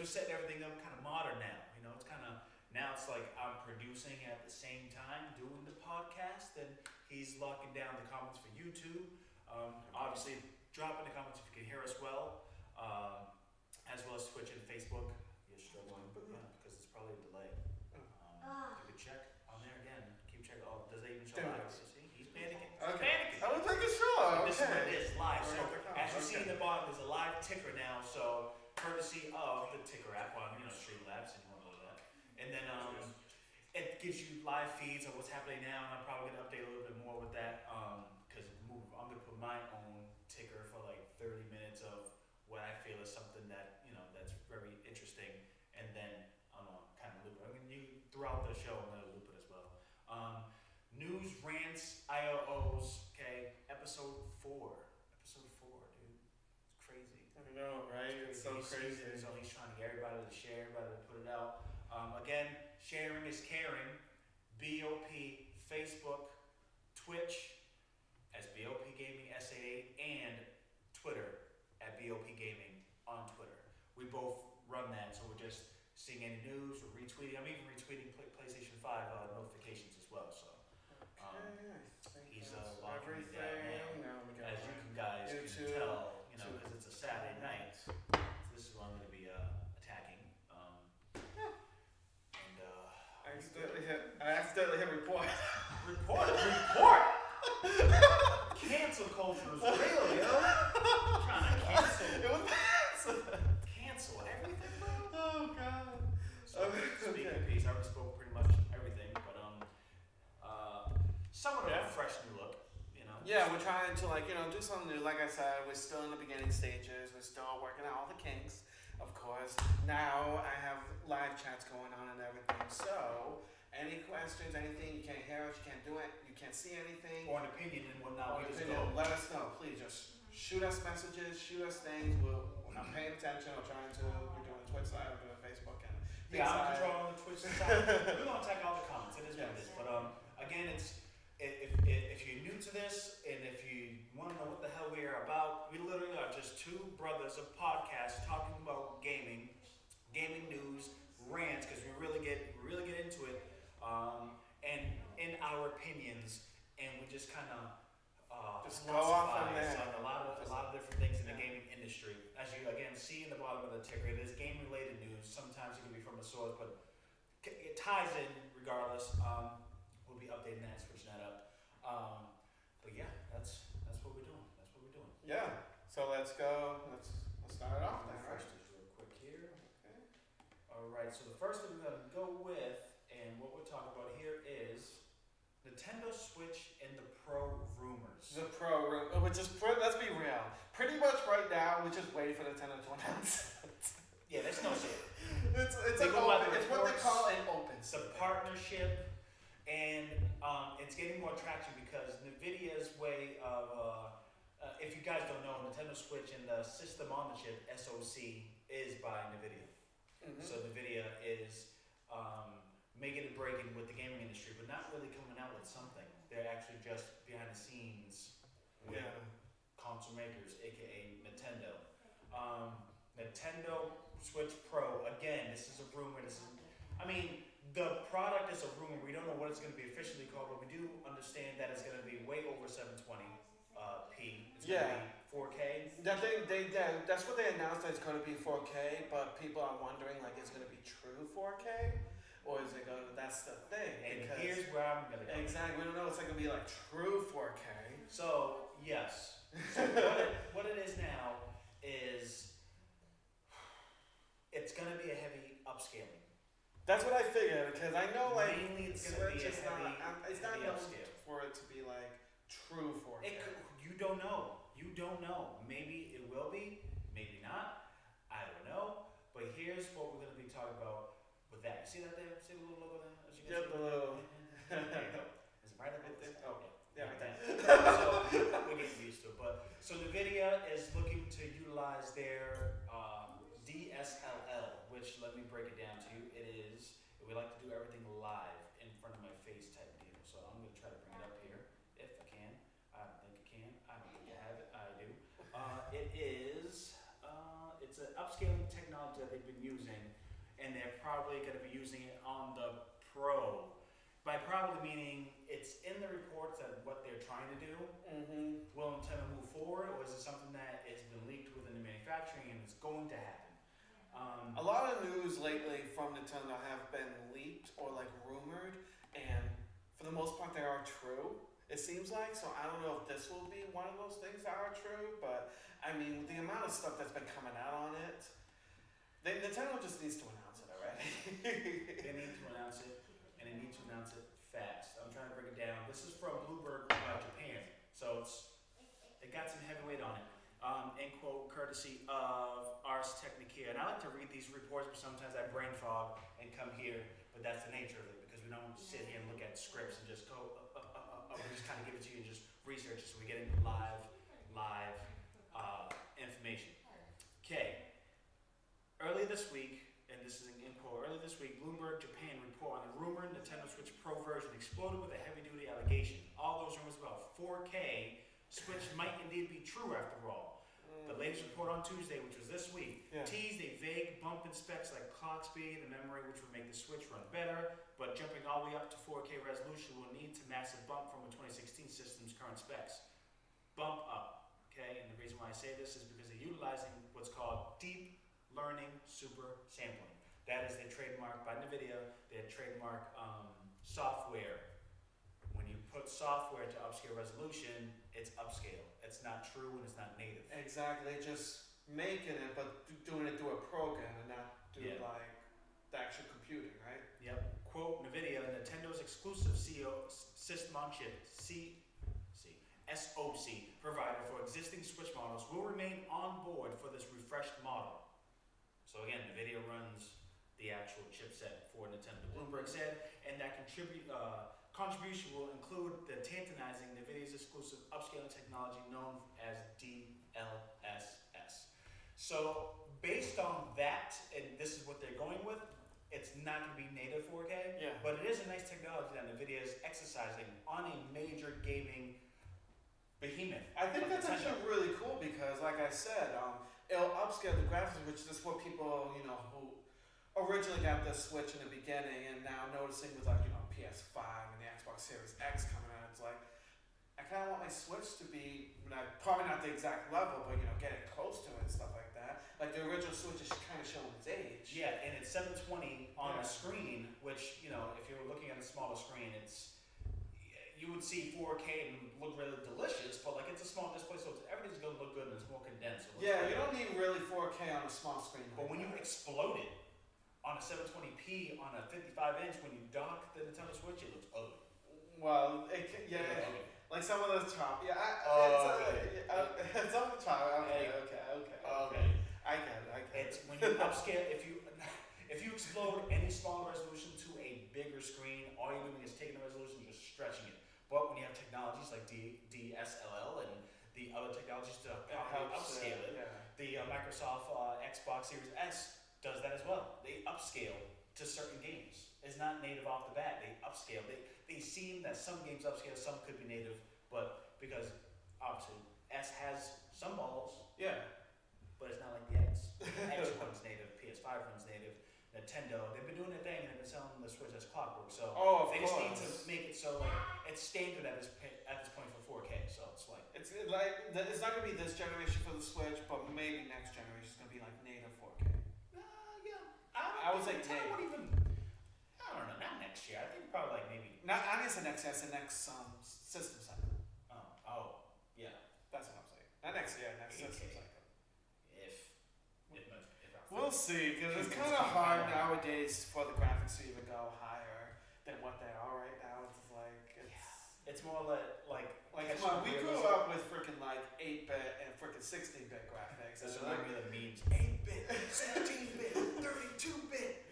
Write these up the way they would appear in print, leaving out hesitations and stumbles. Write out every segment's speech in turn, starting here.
we're setting everything up kind of modern now. You know, it's kind of now it's like I'm producing at the same time doing the podcast, and he's locking down the comments for YouTube. Obviously, drop in the comments if you can hear us well, as well as Twitch and Facebook. You're struggling, because it's probably a delay. You could check on there again. Keep checking. Oh, does it even show live? See, he's panicking. He's panicking. I was making sure. This is what it is, live. So as you see in the bottom, there's a live ticker now. So courtesy of the ticker app on Streamlabs, and you want to know that. And then it gives you live feeds of what's happening now. And I'm probably gonna update a little bit more with that. Because I'm gonna put my own ticker for like 30 minutes of what I feel is something that that's very interesting, and then I'm gonna kind of loop it. I'm gonna throughout the show. I'm gonna loop it as well. News, rants, IOOs. Okay, episode 4. Episode 4, dude. It's crazy. I know, right? It's so crazy. So he's trying to get everybody to share, everybody to put it out. Again, sharing is caring. BoP, Facebook, Twitch as BoP Gaming SA8, and Twitter at BoP Gaming on Twitter. We both run that, so we're just seeing any news, we're retweeting. I'm even retweeting PlayStation 5 notifications as well. So he's locking me down now. As you guys can tell, because it's a Saturday night. So this is what I'm going to be attacking. I accidentally hit report. Report! Cancel culture is real, yo. Trying to cancel. Cancel everything, bro. Oh God. So speaking of peace, I already spoke pretty much everything, but somewhat of a fresh new look, Yeah, we're trying to do something new. Like I said, we're still in the beginning stages. We're still working out all the kinks, of course. Now I have live chats going on and everything. So any questions, anything, you can't hear us, you can't do it, you can't see anything, or an opinion and whatnot, let us know. Please just shoot us messages, shoot us things. I'm paying attention. We're doing Twitch side, we're doing Facebook and I'm controlling the Twitch side. We're gonna check all the comments. It is what it is. But again, it's if you're new to this and if you want to know what the hell we are about, we literally are just two brothers of podcasts talking about gaming news, rants, because we really get into it, and in our opinions, and we just kind of just go off on a lot of different things in the gaming industry. As you again see in the bottom of the ticker, it is game related news. Sometimes it can be from a source, but it ties in regardless. We'll be updating that, switching that up. But yeah, that's what we're doing. That's what we're doing. Yeah. So let's go. Let's start it off then. First, just real quick here. Okay. All right. So the first thing we're gonna go with, and what we're talking about here is Nintendo Switch and the Pro rumors. The Pro rumor, let's be real. Pretty much right now, we're just waiting for Nintendo to announce it. Yeah, there's no shit. It's what they call an open. It's a partnership, and it's getting more traction because NVIDIA's way of, if you guys don't know, Nintendo Switch and the system on the chip, SoC, is by NVIDIA. Mm-hmm. So NVIDIA is making a break in with the gaming industry, but not really coming out with something. They're actually just behind the scenes with console makers, aka Nintendo. Nintendo Switch Pro, again, this is a rumor. The product is a rumor. We don't know what it's going to be officially called, but we do understand that it's going to be way over 720p. It's going to be 4K. That's what they announced, that it's going to be 4K, but people are wondering, is it going to be true 4K? Or is it going to, that's the thing. And here's where I'm going to go. Exactly. We don't know. It's going to be true 4K. So, yes. So what it is now is it's going to be a heavy upscaling. That's what I figured, because I know mainly it's going to be a heavy upscale for it to be true 4K. You don't know. Maybe it will be, maybe not. I don't know. But here's what we're going to be talking about with that. See that there? See the little logo there? As you can see? The little. There you go. Is it right up there? Oh, yeah, right there. So we're getting used to it. So NVIDIA is looking to utilize their DSLL, which, let me break it down to you. We like to do everything live in front of my face type deal. So I'm going to try to bring it up here if I can. I don't think I can. I don't think I have it. I do. It's an upscaling technology that they've been using using, and they're probably going to be using it on the Pro. By probably meaning it's in the reports that what they're trying to do. Will Nintendo move forward, or is it something that has been leaked within the manufacturing and is going to happen? A lot of news lately from Nintendo have been leaked or like rumored, and for the most part they are true. It seems like, so I don't know if this will be one of those things that are true, but I mean, the amount of stuff that's been coming out on it, Nintendo just needs to announce it already. They need to announce it, and they need to announce it fast. I'm trying to break it down. This is from Bloomberg, Japan, so it got some heavyweight on it. End quote, courtesy of Ars Technica. And I like to read these reports, but sometimes I brain fog and come here, but that's the nature of it, because we don't sit here and look at scripts and just go, we just kind of give it to you and just research it, so we get into live information. Okay. Early this week, and this is an end quote, early this week, Bloomberg Japan report on the rumor Nintendo Switch Pro version exploded with a heavy-duty allegation. All those rumors about 4K Switch might indeed be true after all. The latest report on Tuesday, which was this week, teased a vague bump in specs like clock speed and memory, which would make the Switch run better, but jumping all the way up to 4K resolution will need to massive bump from a 2016 system's current specs. Bump up, okay? And the reason why I say this is because they're utilizing what's called deep learning super sampling. That is their trademark by NVIDIA, their trademark software. When you put software to upscale resolution, it's upscale. It's not true and it's not native. Exactly, just making it, but doing it through a program and not through like the actual computing, right? Yep. Quote, NVIDIA, Nintendo's exclusive system on chip, SoC provider for existing Switch models will remain on board for this refreshed model. So again, NVIDIA runs the actual chipset for Nintendo. Bloomberg said, and that contribution will include the tantalizing NVIDIA's exclusive upscaling technology known as DLSS. So based on that, and this is what they're going with, it's not going to be native 4K, but it is a nice technology that NVIDIA is exercising on a major gaming behemoth. I think that's actually really cool because, like I said, it'll upscale the graphics, which is what people, who originally got the Switch in the beginning and now noticing with PS5 and the Xbox Series X coming out, it's like, I kind of want my Switch to be, probably not the exact level, but getting close to it and stuff like that. Like the original Switch is kind of showing its age. Yeah, and it's 720 on a screen, which, if you were looking at a smaller screen, you would see 4K and look really delicious, but it's a small display, so everything's going to look good and it's more condensed. You don't need really 4K on a small screen. But when you explode it on a 720p on a 55-inch, when you dock the Nintendo Switch, it looks ugly. Well, like some of the top. Yeah, it's on the top. Okay. I get it. It's when you upscale, if you explode any smaller resolution to a bigger screen, all you're doing is taking the resolution and just stretching it. But when you have technologies like DSLL and the other technologies to upscale it, the Microsoft Xbox Series S does that as well. They upscale to certain games. It's not native off the bat. They upscale. They seem that some games upscale, some could be native, but because obviously S has some balls, but it's not like the X. X runs native, PS5 runs native. Nintendo, they've been doing their thing and they've been selling the Switch as clockwork. So they just need to make it so it's standard at this point for 4K. So it's not gonna be this generation for the Switch, but maybe next generation is gonna be like native 4K. I would say native. I don't know, not next year. I think probably maybe. I guess the next system cycle. That's what I'm saying. Not next year, next system cycle. We'll see, because it's kind of hard nowadays for the graphics to even go higher than what they are right now. It's more like come on, we grew up with freaking 8-bit and freaking 16-bit graphics. That's what I mean, the memes. 8-bit, 16-bit, 32-bit.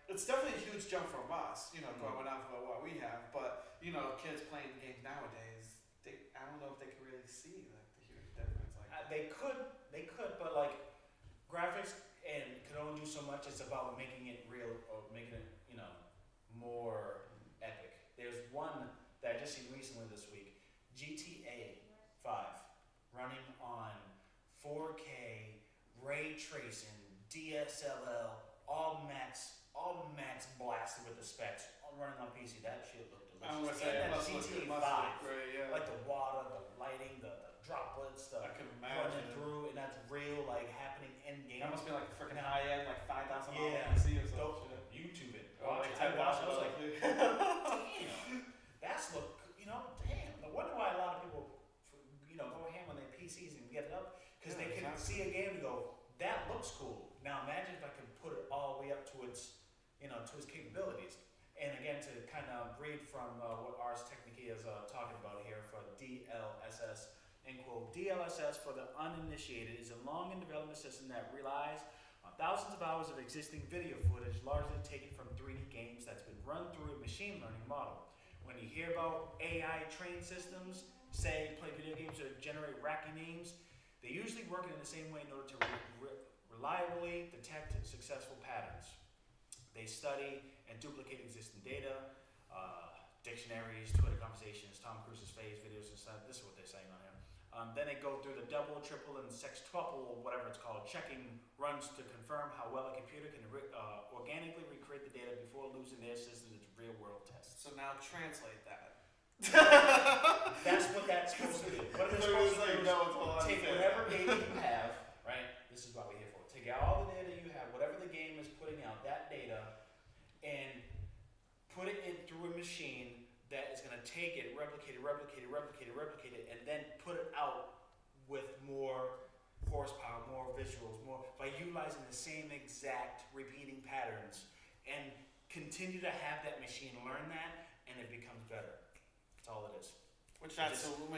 It's definitely a huge jump from us, growing up from what we have. But kids playing games nowadays, I don't know if they can really see the huge difference. They could, but graphics and can only do so much. It's about making it real or making it, more epic. There's one that I just seen recently this week, GTA 5, running on 4K ray tracing GSLL, all max blasted with the specs, all running on PC. That shit looked delicious. I'm gonna say it and that must look GTA great, 5, yeah. like the water, the lighting, the droplets, the I can running imagine. through, and that's real, like happening in game. That must be like a freaking high end, like $5,000 Yeah. PC or some Dope. shit. YouTube it. Oh, Watch like it. I watched it. I was like, $10,000. damn, that's look. Damn. No wonder why a lot of people, go ham on their PCs and get it up, because they can see a game and go, that looks cool. Now imagine if I can put it all the way up to its, to its capabilities. And again, to kind of read from what Ars Technica is talking about here for DLSS, end quote, DLSS for the uninitiated is a long in development system that relies on thousands of hours of existing video footage, largely taken from 3D games that's been run through a machine learning model. When you hear about AI trained systems, say play video games or generate wacky names, they usually work in the same way in order to reliably detect successful patterns. They study and duplicate existing data, dictionaries, Twitter conversations, Tom Cruise's face, videos and stuff. This is what they're saying on here. Then they go through the double, triple, and sextuple, whatever it's called, checking runs to confirm how well a computer can organically recreate the data before losing their system to real-world tests. So now translate that. That's what that's supposed to do. What they're supposed to do is take whatever data you have, right? This is what we're here for. Take all the data you have, whatever the game is putting out, that data, and put it in through a machine that is going to take it, replicate it, and then put it out with more horsepower, more visuals, more by utilizing the same exact repeating patterns, and continue to have that machine learn that, and it becomes better. That's all it is. Which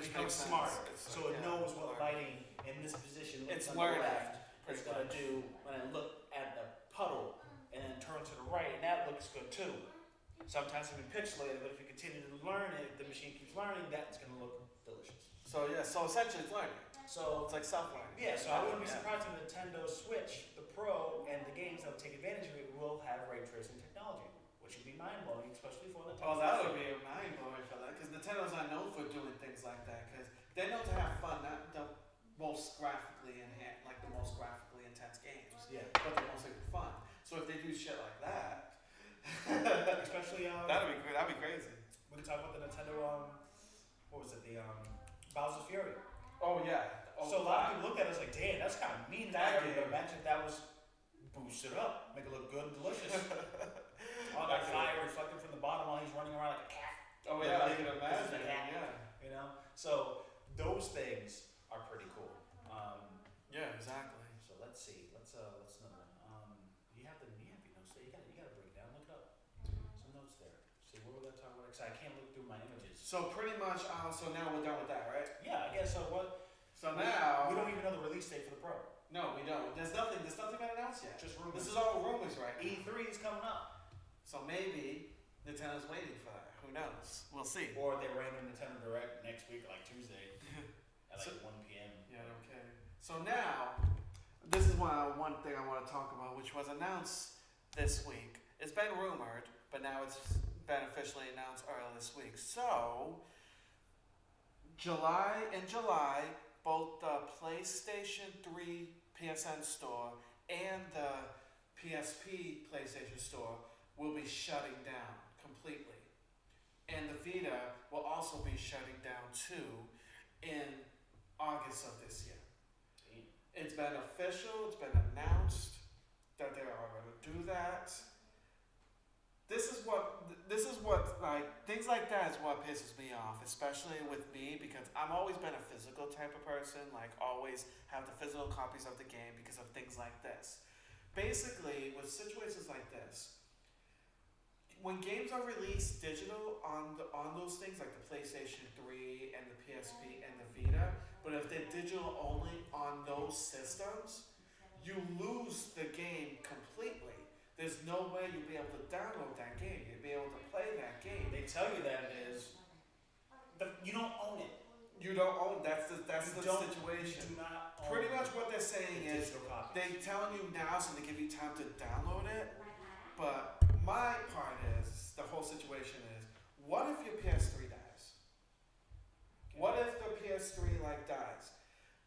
becomes smarter, so it knows what lighting in this position looks on the left. It's going to do when I look at the puddle and then turn to the right, and that looks good too. Sometimes it can be pixelated, but if you continue to learn it, the machine keeps learning, that's going to look delicious. So essentially it's learning. So it's like self-learning. Yeah, so I wouldn't be surprised if Nintendo Switch, the Pro, and the games that will take advantage of it will have ray tracing technology, which would be mind-blowing, especially for Nintendo. Oh, that would be mind-blowing for that, because Nintendo's not known for doing things like that, because they know to have fun, not the most graphically intense games, but the most fun. So if they do shit like that, especially that'd be crazy. We can talk about the Nintendo what was it, the Bowser's Fury. Oh yeah. So a lot of people look at it as like, damn, that's kind of mean. But imagine if that was boosted up, make it look good and delicious. All that fire reflecting from the bottom while he's running around like a cat. Oh yeah, I can imagine. Yeah. So those things are pretty cool. Yeah, exactly. So let's see. Let's another one. You have your notes there. You gotta break it down. Look it up. Some notes there. See what we're gonna talk about. Cause I can't look through my images. So pretty much. So now we're done with that, right? Yeah, I guess so. What? So now we don't even know the release date for the Pro. No, we don't. There's nothing been announced yet. Just rumors. This is all rumors, right? E3 is coming up. So maybe Nintendo's waiting for that. Who knows? We'll see. Or they ran a Nintendo Direct next week, like Tuesday, at like 1 p.m. Yeah, okay. So now, this is one thing I want to talk about, which was announced this week. It's been rumored, but now it's been officially announced earlier this week. So, in July, both the PlayStation 3 PSN store and the PSP PlayStation store will be shutting down completely. And the Vita will also be shutting down too in August of this year. It's been official, it's been announced that they are going to do that. This is what like things like that is what pisses me off, especially with me, because I've always been a physical type of person, like always have the physical copies of the game because of things like this. Basically, with situations like this, when games are released digital on those things like the PlayStation 3 and the PSP and the Vita, but if they're digital only on those systems, you lose the game completely. There's no way you'll be able to download that game. You'll be able to play that game. They tell you that it is, but you don't own it. You don't own. That's the situation. You do not own Pretty much what they're saying is they're telling you now so they give you time to download it. But my part is the whole situation is, what if your PS3 dies? What if the PS3 dies?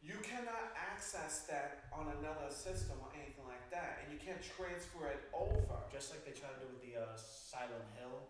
You cannot access that on another system or anything like that, and you can't transfer it over. Just like they tried to do with the Silent Hill.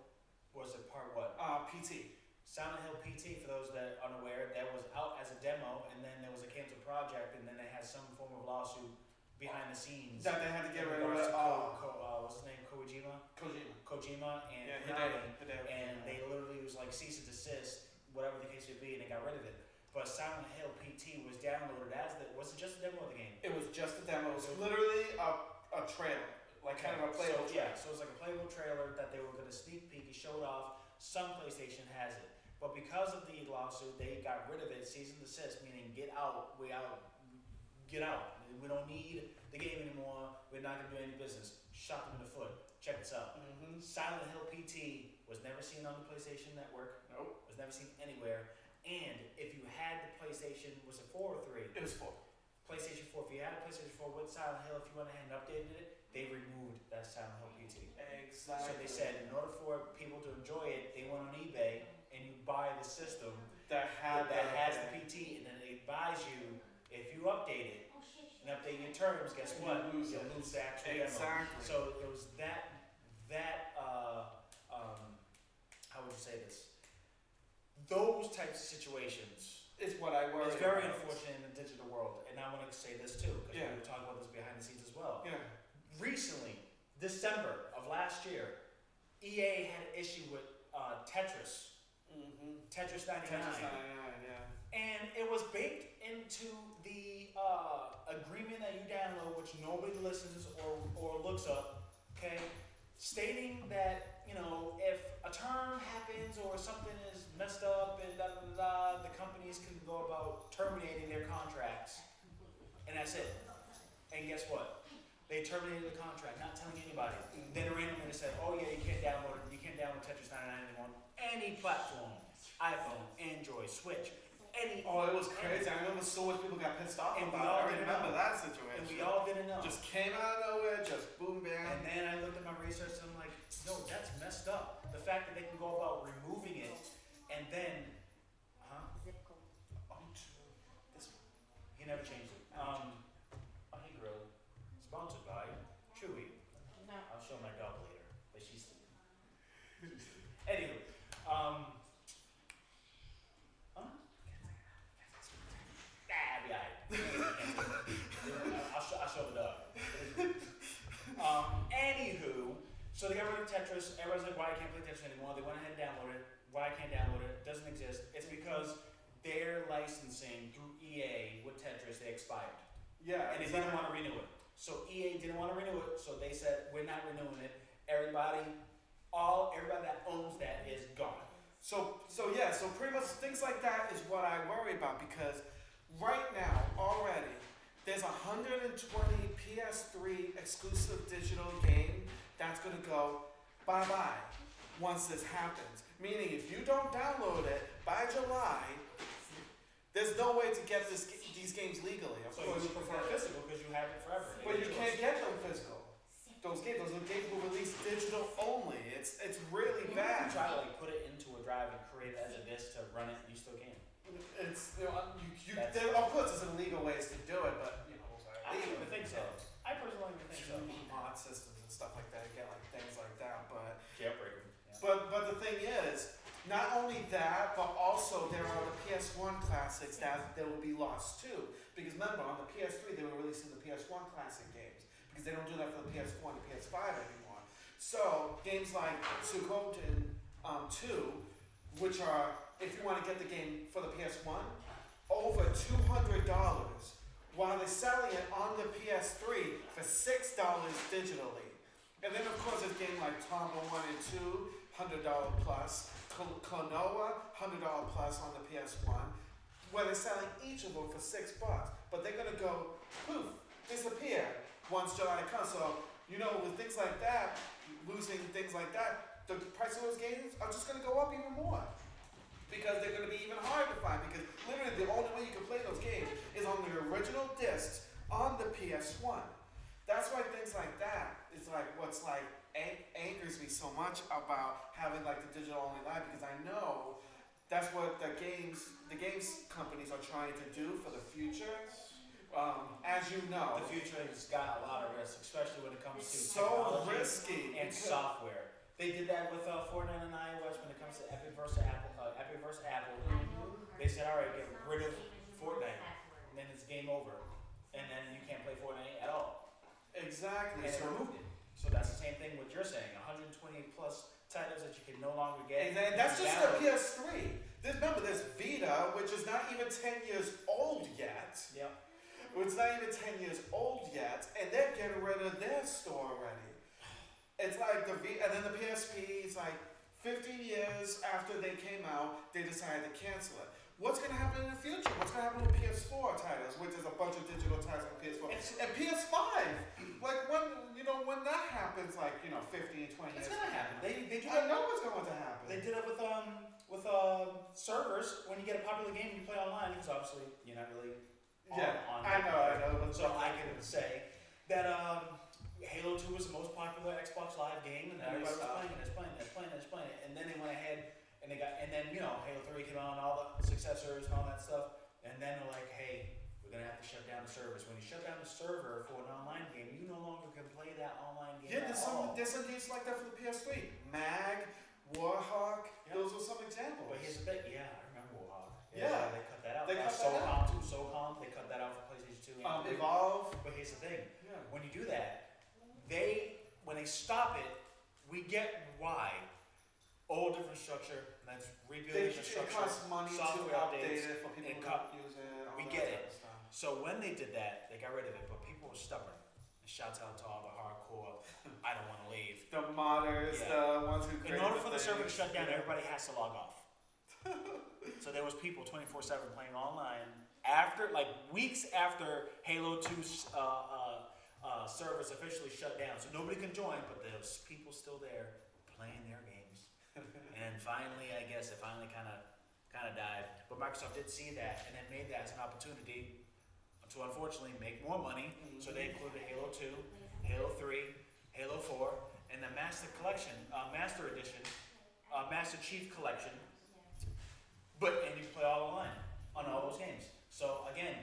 Was it part what? PT. Silent Hill PT, for those that are unaware, that was out as a demo, and then there was a canceled project, and then they had some form of lawsuit behind the scenes. That they had to get rid of. What's his name? Kojima and Hideo. And they literally was like cease and desist, whatever the case may be, and they got rid of it. But Silent Hill PT was downloaded as was it just a demo of the game? It was just a demo. It was literally a trailer, like kind of a playable trailer. Yeah, so it was like a playable trailer that they were going to sneak peek. It showed off. Some PlayStation has it. But because of the lawsuit, they got rid of it, cease and desist, meaning get out, we out, get out. We don't need the game anymore, we're not going to do any business. Shot them in the foot. Check this out. Silent Hill PT was never seen on the PlayStation Network. Nope. Was never seen anywhere. And if you had the PlayStation, was it 4 or 3? It was 4. PlayStation 4, if you had a PlayStation 4 with Silent Hill, if you went ahead and updated it, they removed that Silent Hill PT. Exactly. So they said in order for people to enjoy it, they went on eBay and you buy the system that has the PT, and then it advise you if you update it and update your terms, guess what? You'll lose the actual demo. So it was that how would you say this? Those types of situations. It's what I worry. It's very unfortunate in the digital world, and I want to say this too, because we were talking about this behind the scenes as well. Yeah. Recently, December of last year, EA had an issue with Tetris. Tetris 99. Tetris 99, yeah. And it was baked into the agreement that you download, which nobody listens or looks up, okay? Stating that, if a term happens or something is messed up and the companies can go about terminating their contracts. And that's it. And guess what? They terminated the contract, not telling anybody. Then randomly they said, oh yeah, you can't download Tetris 99 anymore on any platform. iPhone, Android, Switch, any. Oh, it was crazy. I remember so much people got pissed off about it. I remember that situation. And we all didn't know. Just came out of nowhere, just boom, bam. And then I looked at my research and I'm like, no, that's messed up. The fact that they can go about removing it and then, this one. He never changed it. Honey Grill, sponsored by Chewy. No. I'll show my dog later, but she's sleeping. Anywho, I'll show the dog. Anywho, so they got rid of Tetris. Everyone's like, why I can't play Tetris anymore? They went ahead and downloaded it. Why I can't download it? It doesn't exist. It's because their licensing through EA with Tetris, they expired. Yeah. And they didn't want to renew it. So EA didn't want to renew it, so they said, we're not renewing it. Everybody that owns that is gone. So pretty much things like that is what I worry about, because right now already there's 120 PS3 exclusive digital game that's gonna go bye-bye once this happens. Meaning if you don't download it by July, there's no way to get these games legally. Of So course, you prefer physical because you have it forever. but you can't get them physical. Those games were released digital only. It's really bad. If you try to put it into a drive and create it as a disc to run it, you still can. It's there, of course there's illegal ways to do it, but I don't even think so. I personally don't even think so. Mod systems and stuff like that, get things like that, but Jailbreak them. Yeah. but the thing is, not only that, but also there are the PS1 classics that will be lost too. Because remember, on the PS3 they were releasing the PS1 classic games, because they don't do that for the PS4 and the PS5 anymore. So games like Suikoden 2, which are, if you want to get the game for the PS1, over $200, while they're selling it on the PS3 for $6 digitally. And then of course there's games like Tomba 1 and 2, $100 plus, Klonoa, $100 plus on the PS1, where they're selling each of them for $6. But they're gonna go poof, disappear once July comes. So with things like that, losing things like that, the price of those games are just gonna go up even more. Because they're going to be even harder to find, because literally the only way you can play those games is on the original discs on the PS1. That's why things like that is what's angers me so much about having the digital only live, because I know that's what the games companies are trying to do for the future. As you know, the future has got a lot of risk, especially when it comes comes to so technology risky and software. They did that with Fortnite and iOS when it comes to Epic versus Apple. They said, all right, get rid of Fortnite, and then it's game over, and then you can't play Fortnite at all. Exactly. And they removed it. So that's the same thing what you're saying. 120 plus titles that you can no longer get. And that's just the PS3. Remember, there's Vita, which is not even 10 years old yet. Yep. It's not even 10 years old yet, and they're getting rid of their store already. It's like and then the PSP is like 15 years after they came out, they decided to cancel it. What's going to happen in the future? What's going to happen with PS4 titles, which is a bunch of digital titles on PS4? And PS5, like when that happens, 15, 20 years. It's going to happen. I know what's going to happen. They did it with servers. When you get a popular game and you play online, because obviously you're not really on I know. So I can say that Halo 2 was the most popular Xbox Live game, and everybody was playing it. And then they went ahead and Halo 3 came out and all the successors and all that stuff. And then they're like, hey, we're gonna have to shut down the servers. When you shut down the server for an online game, you no longer can play that online game. Yeah, there's some games like that for the PS3. Mag, Warhawk, those are some examples. But here's the thing, I remember Warhawk. Yeah. They cut that out. They cut that out. SOCOM, they cut that out for PlayStation 2. Evolve. But here's the thing, Yeah. when you do that, when they stop it, we get why. Old infrastructure, and that's rebuilding infrastructure. It costs money to software update updates, it for people and who don't use it. We get it. So when they did that, they got rid of it, but people were stubborn. And shouts out to all the hardcore, I don't want to leave. The modders, the ones who In order for the server to shut down, everybody has to log off. So there was people 24/7 playing online weeks after Halo 2's servers officially shut down. So nobody can join, but there's people still there playing their games. And finally, I guess it finally kind of died. But Microsoft did see that and then made that as an opportunity to unfortunately make more money. Mm-hmm. So they included Halo 2, Halo 3, Halo 4, and the Master Edition, Master Chief Collection. And you play all online on all those games. So again,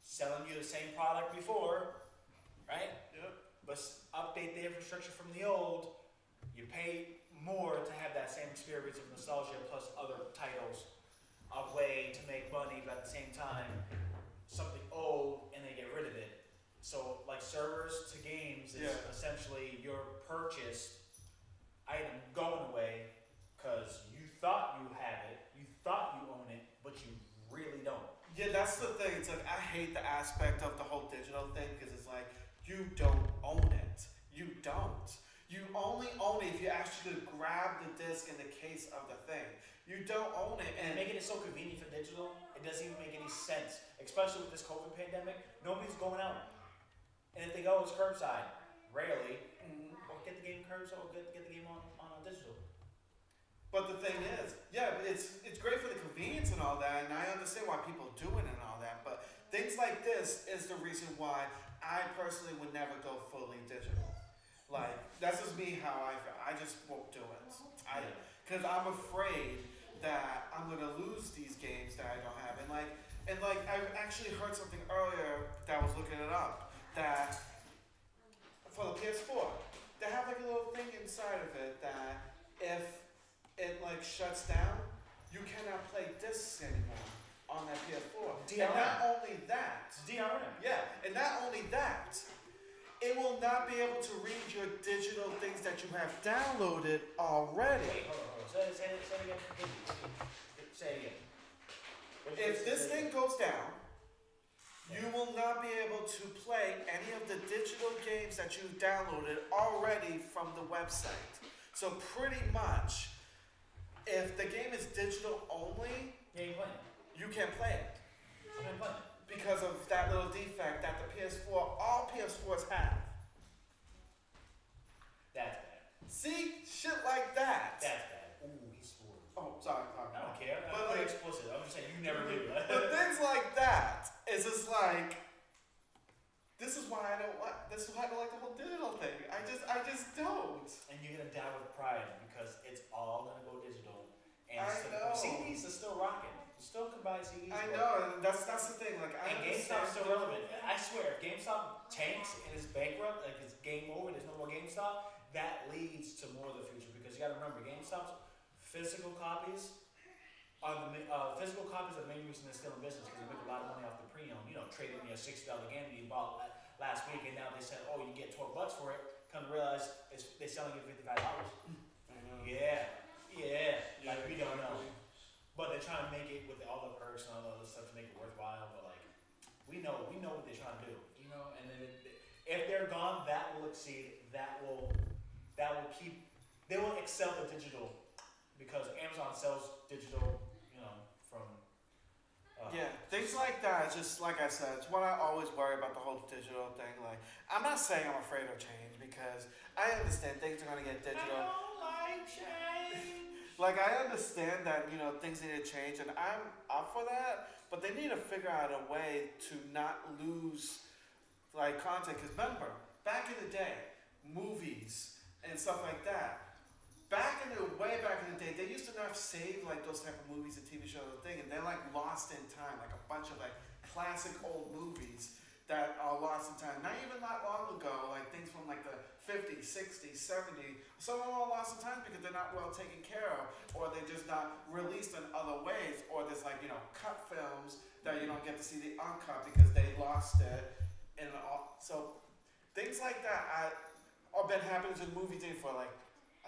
selling you the same product before, right? Yep. But update the infrastructure from the old. You pay more to have that same experience of nostalgia plus other titles, a way to make money, but at the same time, something old and they get rid of it. So like servers to games is essentially your purchased item going away because you thought you had it, you thought you own it, but you really don't. Yeah, that's the thing. It's like I hate the aspect of the whole digital thing because it's like you don't own it. You don't. You only own it if you actually grab the disc in the case of the thing. You don't own it. And making it so convenient for digital, it doesn't even make any sense. Especially with this COVID pandemic, nobody's going out. And if they go, it's curbside. Rarely. Mm-hmm. Or get the game curbside or get the game on digital. But the thing is, it's great for the convenience and all that, and I understand why people do it and all that, but things like this is the reason why I personally would never go fully digital. Like, that's just me how I feel. I just won't do it. Because I'm afraid that I'm going to lose these games that I don't have. And I actually heard something earlier that I was looking it up, that for the PS4, they have like a little thing inside of it that if it like shuts down, you cannot play discs anymore on that PS4. DRM. And not only that. DRM. Yeah, and not only that, it will not be able to read your digital things that you have downloaded already. Wait, hold on. Say it again. Say it again. If this thing goes down, you will not be able to play any of the digital games that you've downloaded already from the website. So pretty much, if the game is digital only, you can't play it. Because of that little defect that the PS4, all PS4s have. That's bad. See? Shit like that. That's bad. Ooh, he swore. Oh, sorry. I don't care. But I'm explicit. I'm just saying you never do that. But things like that is just like, this is why I don't like the whole digital thing. I just don't. And you're gonna die with pride because it's all gonna go digital. And I know. CDs are still rocking. You still can buy CDs. I know, and that's the thing. Like, GameStop's still relevant. I swear, if GameStop tanks and is bankrupt, like it's game over, there's no more games GameStop, that leads to more of the future because you got to remember GameStop's physical copies are the main reason they're still in business because they make a lot of money off the pre-owned. You know, trading your $60 game that you bought last week, and now they said, oh, you get $12 for it. Come to realize they're selling it $55. Yeah, like we don't know, but they're trying to make it with all the perks and all the other stuff to make it worthwhile. But like, we know what they're trying to do. You know, and then if they're gone, that will exceed. That will keep. They will excel the digital because Amazon sells digital. You know, from things like that. Just like I said, it's what I always worry about the whole digital thing. Like, I'm not saying I'm afraid of change because I understand things are gonna get digital. I don't like change. Like, I understand that, things need to change, and I'm up for that, but they need to figure out a way to not lose, like, content. Because remember, back in the day, movies and stuff like that, way back in the day, they used to not save, like, those type of movies and TV shows and thing, and they're, like, lost in time, like a bunch of, like, classic old movies that are lost in time. Not even that long ago, like, things from, like, the 50s, 60s, 70s, some of them are lost in time because they're not well taken care of, or they're just not released in other ways, or there's like, cut films that you don't get to see the uncut because they lost it, and all. So things like that have been happening in movie theater for like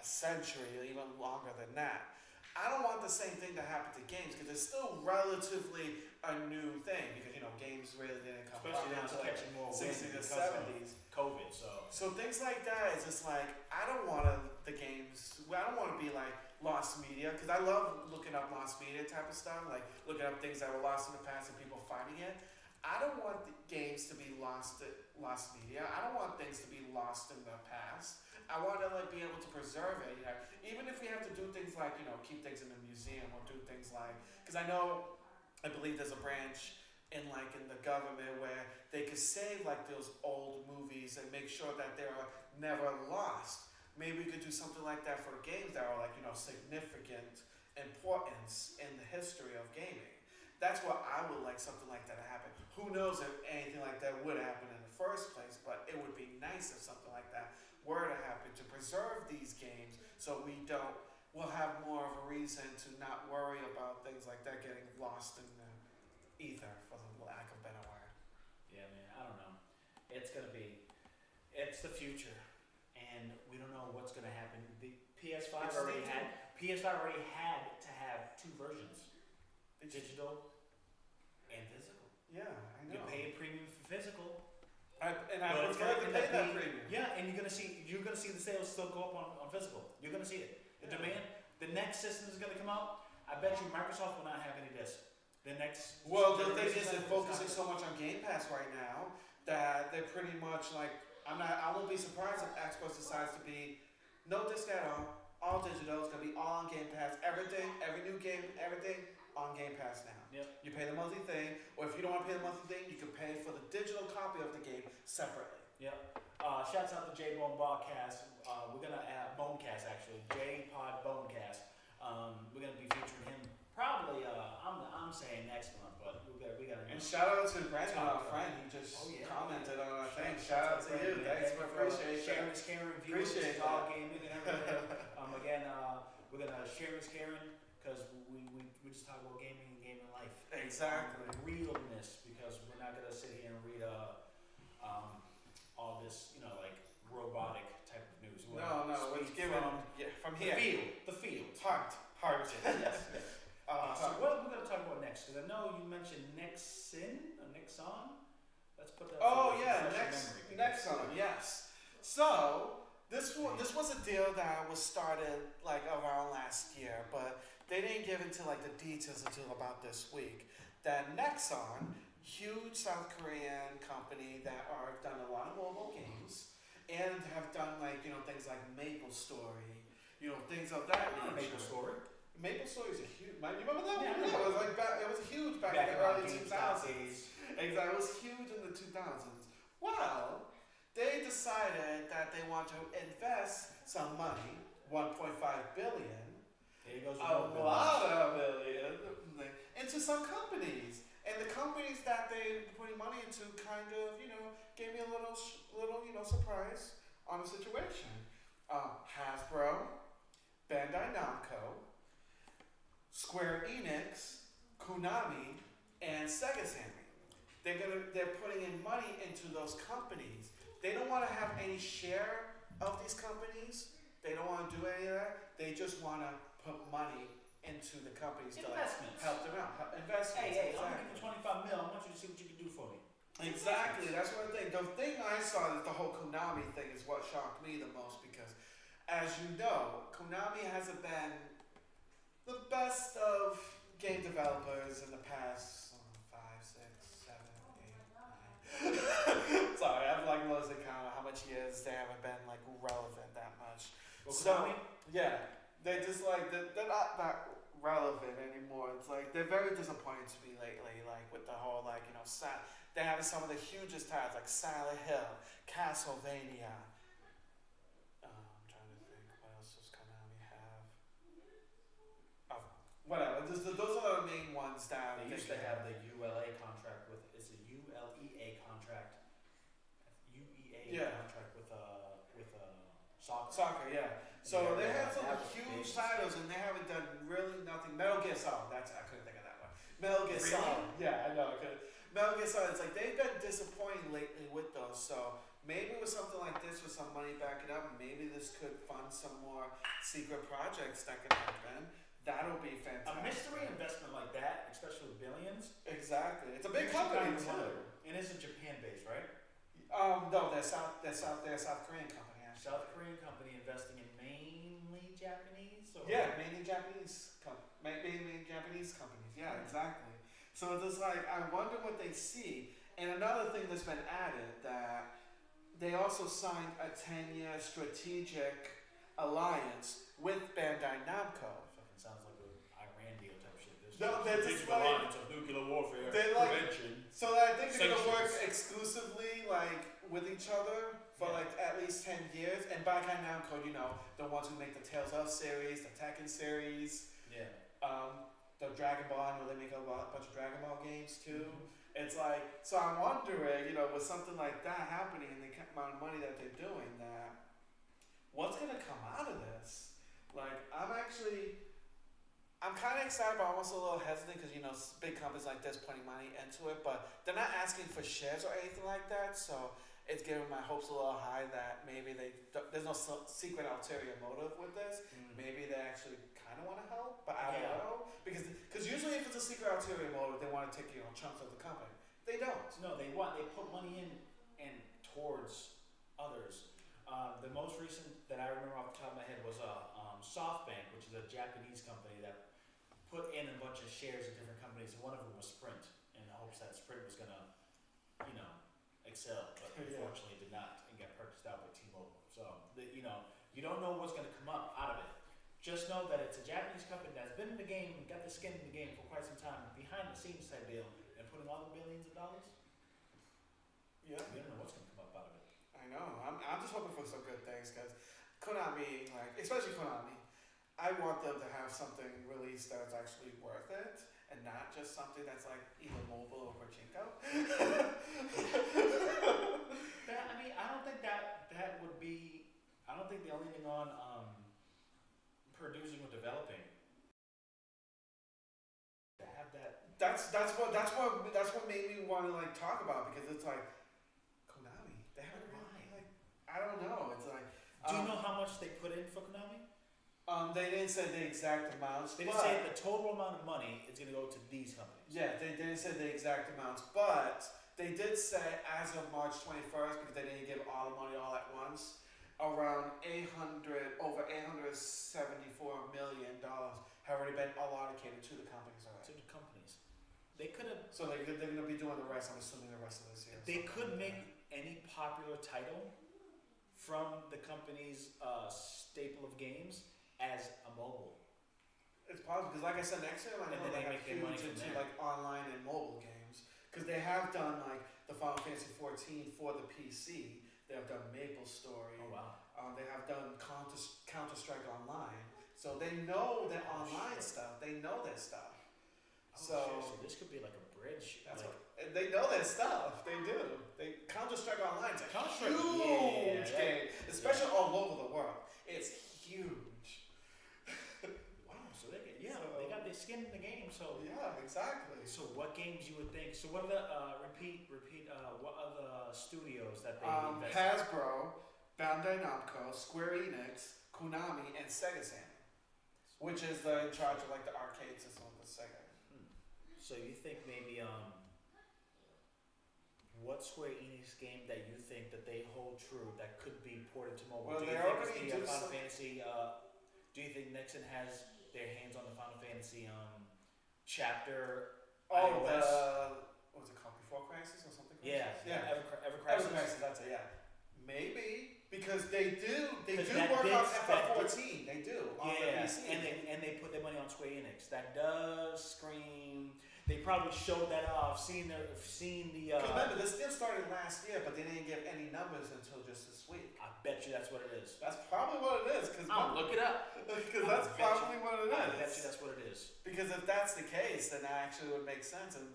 a century or even longer than that. I don't want the same thing to happen to games because it's still relatively a new thing because games really didn't come especially now until like catching more 60s wind or because 70s. of COVID. So things like that is just like I don't want the games. I don't want to be like lost media because I love looking up lost media type of stuff, like looking up things that were lost in the past and people finding it. I don't want the games to be lost media. I don't want things to be lost in the past. I want to like be able to preserve it. Even if we have to do things like keep things in the museum or do things like because I believe there's a branch in the government where they could save like those old movies and make sure that they are never lost. Maybe we could do something like that for games that are like significant importance in the history of gaming. That's what I would like something like that to happen. Who knows if anything like that would happen in the first place, but it would be nice if something like that were to happen to preserve these games so we'll have more of a reason to not worry about things like that getting lost in the ether, for the lack of a better word. Yeah, man, I don't know. It's the future, and we don't know what's gonna happen. The PS5 already had to have two versions, digital and physical. Yeah, I know. You pay a premium for physical. I prefer to pay that premium. Yeah, and you're gonna see the sales still go up on physical. You're gonna see it. The demand. The next system is gonna come out. I bet you Microsoft will not have any discs. The thing is they're focusing so much on Game Pass right now that they're pretty much like I won't be surprised if Xbox decides to be no disc at all digital. It's gonna be all on Game Pass. Everything, every new game, everything on Game Pass now. Yep. You pay the monthly thing, or if you don't want to pay the monthly thing, you can pay for the digital copy of the game separately. Yep. Shouts out to BoP Podcast. We're gonna add Bonecast actually. J-Pod Bonecast. We're gonna be featuring him probably. I'm saying next month, but we gotta. And shout out to Brandon, our friend. He just commented on our thing. Shout out to you. Thanks for appreciating. Sharing is caring. Appreciate all gaming and everything. Again, we're gonna share is caring because we just talk about gaming and gaming life. Exactly. Realness, because we're not gonna sit here and read all this like robotic type of news. No, it's given from here. The field. Heart. Yes. So what are we going to talk about next? Because I know you mentioned Nexon. Let's put that. Oh yeah, Nexon. Yes. So this was a deal that was started like around last year, but they didn't give into like the details until about this week. That Nexon, huge South Korean company that are done a lot of mobile games and have done like things like Maple Story, things of that nature. Maple Story is a huge. You remember that one? Yeah, it was like it was huge back in the early 2000s. Exactly, it was huge in the 2000s. Well, they decided that they want to invest some money, 1.5 billion. There goes a lot of billion into some companies, and the companies that they putting money into kind of gave me a little surprise on the situation. Hasbro, Bandai Namco, Square Enix, Konami, and Sega Sammy. They're putting in money into those companies. They don't want to have any share of these companies. They don't want to do any of that. They just want to put money into the companies to like Investments. help them out. Investments. Hey, I'm exactly. gonna give you $25 million. I want you to see what you can do for me. Exactly. That's one thing. The thing I saw is the whole Konami thing is what shocked me the most because, as you know, Konami hasn't been the best of game developers in the past 5, 6, 7, 8, 9. Sorry, I'm like losing count of how much years they haven't been like relevant that much. Well, So Konami? yeah, they just like they're not that relevant anymore. It's like they're very disappointing to me lately. Like with the whole like they have some of the hugest titles like Silent Hill, Castlevania. I'm trying to think what else does Konami have. Whatever. Those are the main ones that They used to have the ULA contract with. It's a ULEA contract. UEA Yeah. contract with soccer. Soccer, yeah. So Yeah, they have some that was huge big. titles and they haven't done really nothing. Metal Gear Solid. I couldn't think of that one. Metal Gear Really? Solid. Yeah, I know. Metal Gear Solid. It's like they've been disappointing lately with those. So maybe with something like this, with some money backing up, maybe this could fund some more secret projects that can happen. That'll be fantastic. A mystery investment like that, especially with billions. Exactly. It's a big you should company kinda too. wonder. And it's a Japan based, right? No, they're South Korean company actually. South Korean company investing in mainly Japanese. Or Yeah, mainly Japanese mainly Japanese companies. Yeah, exactly. So it's just like I wonder what they see. And another thing that's been added that they also signed a 10-year strategic alliance with Bandai Namco. Fucking sounds like an Iran deal type shit. This No, they're just strategic like- alliance of nuclear warfare they're like- prevention. So I think they're gonna work Sanctions. exclusively like with each other for Yeah. like at least 10 years. And Bandai Namco, the ones who make the Tales of series, the Tekken series, Yeah. the Dragon Ball. I know they make a bunch of Dragon Ball games too. It's like, so I'm wondering, with something like that happening and the amount of money that they're doing, that what's gonna come out of this? Like, I'm kind of excited, but almost a little hesitant because big companies like this putting money into it, but they're not asking for shares or anything like that. So it's giving my hopes a little high that maybe there's no secret ulterior motive with this. Maybe they actually kind of want to help, but I don't Yeah. know because usually if it's a secret ulterior motive, they want to take chunks of the company. They don't. No, they put money in and towards others. The most recent that I remember off the top of my head was SoftBank, which is a Japanese company that put in a bunch of shares in different companies, and one of them was Sprint, in the hopes that Sprint was gonna, excel, but Yeah. unfortunately it did not and got purchased out by T-Mobile. So you don't know what's gonna come up out of it. Just know that it's a Japanese company that's been in the game and got the skin in the game for quite some time, behind the scenes type deal, and putting all the billions of dollars. Yeah. You don't know what's gonna come up out of it. I know. I'm just hoping for some good things because Konami, especially Konami, I want them to have something released that's actually worth it and not just something that's like either mobile or pachinko. I don't think that would be. I don't think the only thing on producing or developing to have that. That's what made me want to talk about because it's like Konami. They haven't really I don't know. It's like. Do you know how much they put in for Konami? They didn't say the exact amounts. They didn't say the total amount of money is going to go to these companies. Yeah, they didn't say the exact amounts, but they did say as of March 21st, because they didn't give all the money all at once, over $874 million have already been allocated to the companies already. To the companies, they could have. So they're going to be doing the rest. I'm assuming the rest of this year. They could make any popular title from the company's staple of games as a mobile. It's possible because, like I said, next year I And know then they they have make their money huge from into there. online and mobile games because they have done the Final Fantasy 14 for the PC. They have done Maple Story. Oh wow! They have done Counter Strike Online, so they know their online shit. stuff. They know their stuff. Oh, So shit, so this could be like a Bridge. That's like, what, and they know their stuff. They do. Counter-Strike Online is a Counter-Strike, huge yeah, game, especially all over the world. It's huge. wow, so they got their skin in the game. So yeah, exactly. So what games you would think? So what are the repeat? What are the studios that they invest in? Hasbro, Bandai Namco, Square Enix, Konami, and Sega Sammy, which is in charge of like the arcade system of the Sega. So you think maybe what Square Enix game that you think that they hold true that could be ported to mobile? Well, do they you think already it's the do Final some- Fantasy? Do you think Nixon has their hands on the Final Fantasy chapter? Oh, iOS? what was it called? Before Crisis or something? Yeah, yeah. Ever Crisis. Crisis. That's it. Yeah, maybe because they do 'Cause work that on did- that FF14. They do on the Yeah, PC. and they put their money on Square Enix. That does scream. They probably showed that off. Seen the. Because remember, this still started last year, but they didn't give any numbers until just this week. I bet you that's what it is. That's probably what it is. I'll look it up. Because that's probably what it is. I bet you that's what it is. Because if that's the case, then that actually would make sense and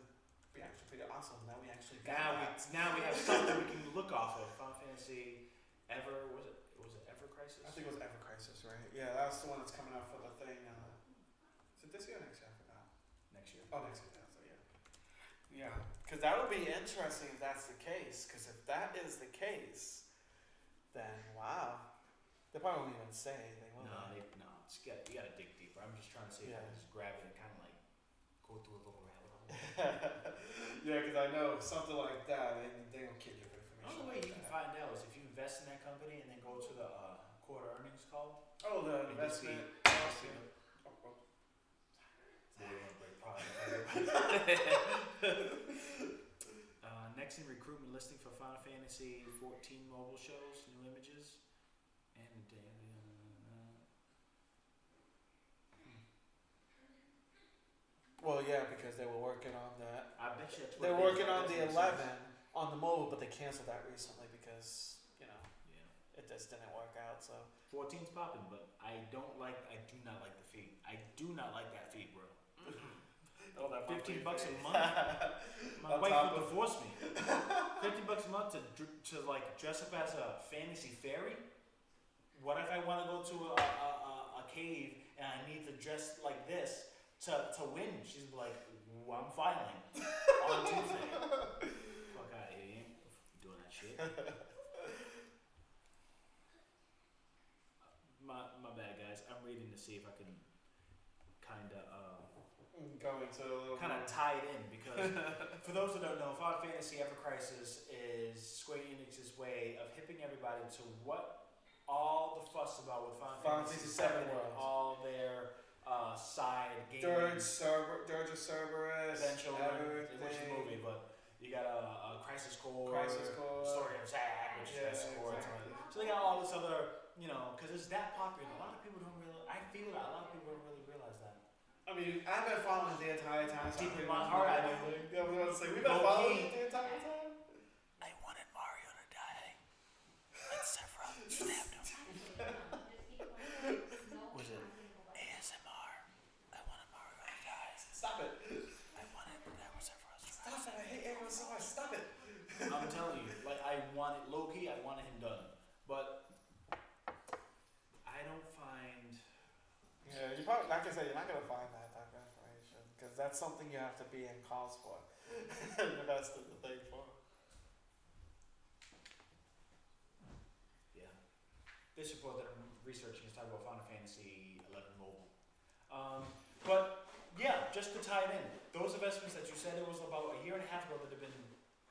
be actually pretty awesome. Now we actually got Now we have something we can look off of. Final Fantasy was it Ever Crisis? I think it was Ever Crisis, right? Yeah, that's the one that's coming out for the thing. Is it this year or next year? I forgot. Next year. Oh, next year. So yeah. Yeah, because that would be interesting if that's the case. Because if that is the case, then wow, they probably won't even say anything. Will they? No. You gotta dig deeper. I'm just trying to see if I can just grab it and kind of like go through a little rabbit hole. Yeah, because I know something like that, they don't give you The information. only way you can find out is if you invest in that company and then go to the quarter earnings call. Oh, the and you see- investment. you see the- Next in recruitment listing for Final Fantasy 14 mobile shows, new images, and Well, yeah, because they were working on that. I bet you that's what They're it is. working I on bet the you 11 that's- on the mobile, but they canceled that recently because Yeah, it just didn't work out. So 14's popping, but I do not like the fee. I do not like that fee, bro. oh, that $15 monthly a fee. month. My On wife top would of- divorce me. $15 a month to like dress up as a fantasy fairy. What if I want to go to a cave and I need to dress like this to win? She's like, well, I'm filing on Tuesday. Fuck out of here, you ain't doing that shit. My bad, guys. I'm reading to see if I can kind of go into a little tie it in, because for those who don't know, Final Fantasy Ever Crisis is Square Enix's way of hipping everybody to what all the fuss about with Final Fantasy VII and worlds. all their side games. Dirge of Cerberus, Eventually, everything. which is the movie, but you got a Crisis Core, Crisis Core. Story of Zack, which is Crisis Core. exactly. So they got all this other, because it's that popular. A lot of people don't realize. I feel that a lot of people don't really realize that. I mean, I've been following it the entire time. So Deep in pretty my much heart, know I do. everything. Yeah, I was about to say, we've been Low following key. it the entire time. I wanted Mario to die. And Sephiroth stabbed him. Was it ASMR? I wanted Mario to die. Stop it. I wanted that was Sephiroth. Stop it. I hate everyone so much. Stop it. I'm telling you, like I wanted low key, I wanted him done, but I don't find. Yeah, you probably, like I said, you're not going to find that type of information because that's something you have to be in calls for. That's the thing for. Yeah. This report that I'm researching is talking about Final Fantasy 11 mobile. But yeah, just to tie it in, those investments that you said it was about a year and a half ago that have been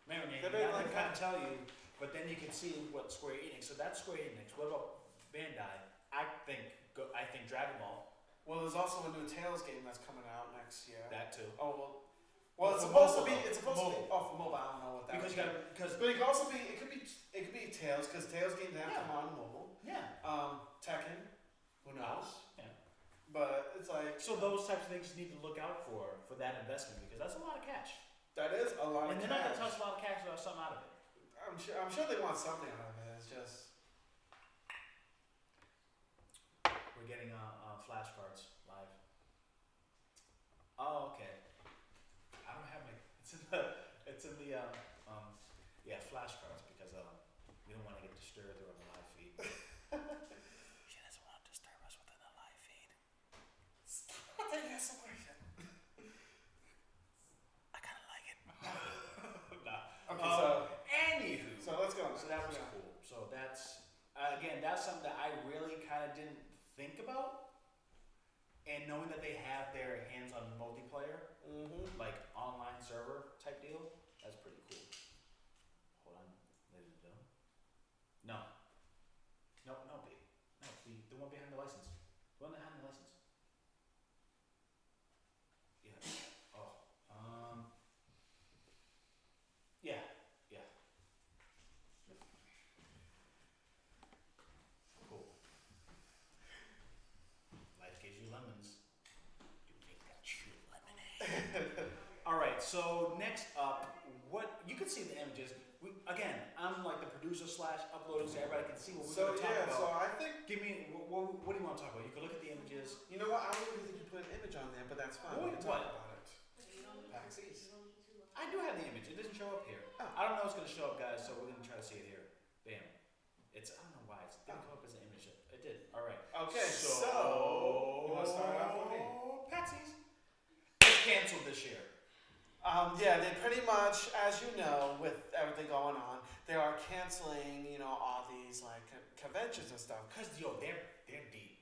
marinated. They've been I like can kind of tell you, but then you can see what Square Enix. So that's Square Enix. What about Bandai? I think Dragon Ball. Well, there's also a new Tales game that's coming out next year. That too. Oh well, it's For supposed mobile, to be. though. It's supposed to be. Mobile. Oh, for mobile, I don't know what that. Because is. you got because But it could also be. It could be Tales because Tales games have Yeah. come on mobile. yeah. Tekken, who knows? Yeah. But it's like So those types of things you need to look out for that investment, because that's a lot of cash. that is a lot And of they're not cash. gonna toss a lot of cash without something out of it. I'm sure they want something out of it. It's just We're getting flashcards live. Oh, okay. I don't have my. It it's in the flashcards because we don't want to get disturbed or on the live feed. She doesn't want to disturb us within the live feed. Stop taking isolation. I kind of like it. Nah. Okay, so Anywho. let's go. So that was cool. So that's again, that's something that I really kind of didn't think about, and knowing that they have their hands on multiplayer, like online server type deal, that's pretty cool. Hold on, ladies and gentlemen. No, B. No, the one behind the license. The one behind the license. Yeah. Oh. Yeah. Cool. Life gives you lemons. You make that shit lemonade. All right. So next up, what you can see the images. I'm like the producer / uploader, so everybody can see what we're going to talk about. So I think. Give me what do you want to talk about? You can look at the images. You know what? I don't even think you put an image on there, but that's fine. We can talk about it. PAX East. I do have the image. It doesn't show up here. Oh. I don't know it's going to show up, guys. So we're going to try to see it here. Bam. I don't know why it didn't come up as an image. It did. All right. Okay. So you want to start off with me? Patsies. It's canceled this year. Yeah, they pretty much, as you know, with everything going on, they are canceling, all these like conventions and stuff. Cause they're deep.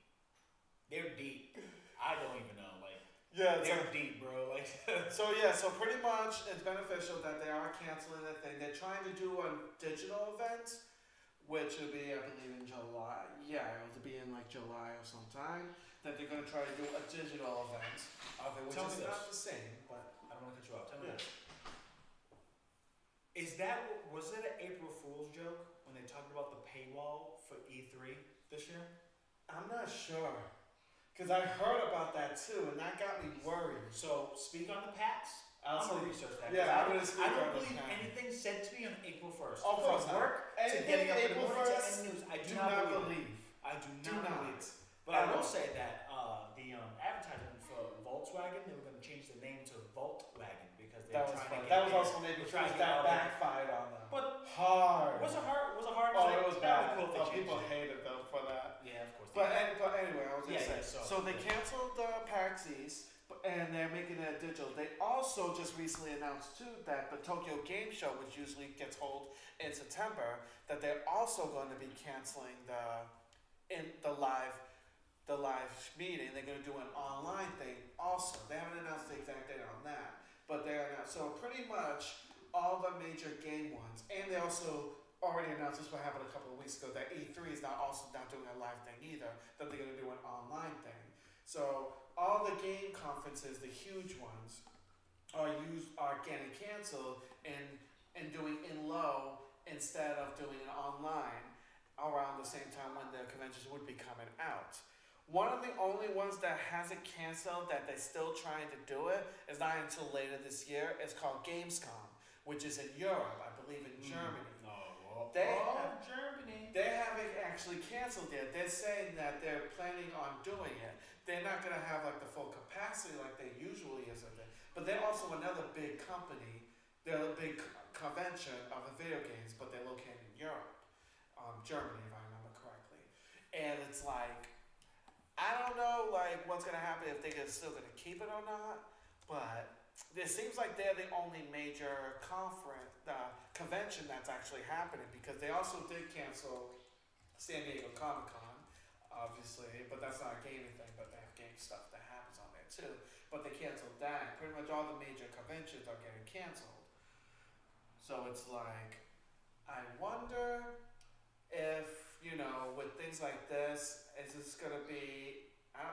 They're deep. I don't even know. They're deep, bro. So pretty much it's beneficial that they are canceling the thing. They're trying to do a digital event, which will be, I believe, in July. Yeah, it'll be in like July or sometime. That they're gonna try to do a digital event of it, which Tell is me not this. the same, but. I don't want to cut you off. Tell me Yeah. this. Was it an April Fool's joke when they talked about the paywall for E3 this year? I'm not sure. Because I heard about that too, and that got me worried. So speak on the PAX. I'm gonna research that. Yeah, I'm gonna speak I don't on the believe PAX. anything said to me on April 1st. Of course From not. work to Anything getting up in the April morning to 1st, end news. I do not believe. I do Do not not. believe it. But I will say that the advertisement for Volkswagen, they were going to change the name to Voltwagen because they That were was trying funny. to get That was also maybe trying to because get all that the- backfired on them. But hard. was it hard? Oh, it was bad. Cool if they Oh, changed people it. hated them for that. Yeah, of course. But anyway, I was gonna Yeah, say. yeah, So they canceled PAX East, and they're making it digital. They also just recently announced too that the Tokyo Game Show, which usually gets held in September, that they're also going to be canceling the live meeting. They're going to do an online thing also. They haven't announced the exact date on that, but they're announced. So pretty much all the major game ones, and they also already announced this what happened a couple of weeks ago that E3 is not doing a live thing either. That they're going to do an online thing. So all the game conferences, the huge ones, are getting canceled and doing in low instead of doing it online around the same time when the conventions would be coming out. One of the only ones that hasn't canceled that they're still trying to do it is not until later this year. It's called Gamescom, which is in Europe, I believe in Germany. Germany. They haven't actually canceled yet. They're saying that they're planning on doing it. They're not going to have like the full capacity like they usually is. But they're also another big company. They're a big convention of the video games, but they're located in Europe, Germany, if I remember correctly. And it's like, I don't know like what's going to happen if they're still going to keep it or not. But it seems like they're the only major convention that's actually happening, because they also did cancel San Diego Comic-Con, obviously, but that's not a gaming thing, but they have game stuff that happens on there too. But they canceled that. Pretty much all the major conventions are getting canceled. So it's like, I wonder if, with things like this, is this going to be, I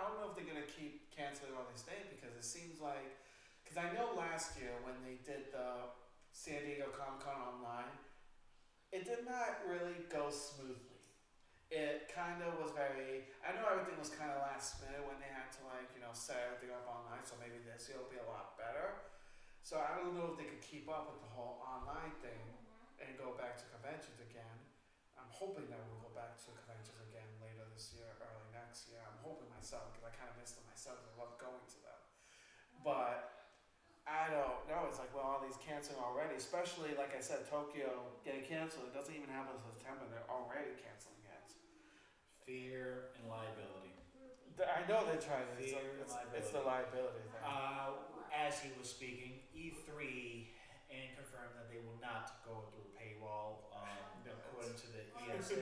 don't know if they're going to keep canceling all these things, because it seems like, because I know last year when they did the San Diego Comic-Con online, it did not really go smoothly. It kind of was I know everything was kind of last minute when they had to set everything up online, so maybe this year will be a lot better. So I don't know if they could keep up with the whole online thing and go back to conventions again. I'm hoping that we'll go back to conventions again later this year, early next year. I'm hoping myself, because I kind of miss them myself. I love going to them. But I I don't know. It's like, well, all these canceling already, especially like I said, Tokyo getting canceled. It doesn't even happen until September. They're already canceling it. Fear and liability. I know they're trying to. Fear and It's the liability thing. As he was speaking, E3 and confirmed that they will not go through a paywall. According to the ESA,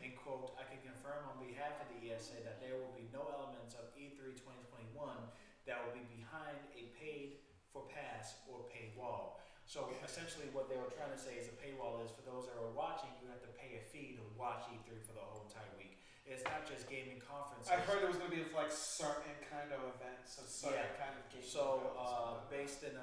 and quote, I can confirm on behalf of the ESA that there will be no elements of E3 2021 that will be behind a paid for pass or paywall. So essentially what they were trying to say is a paywall is for those that are watching, you have to pay a fee to watch E3 for the whole entire week. It's not just gaming conferences. I heard it was going to be like certain kind of events, a certain kind of game. So based in,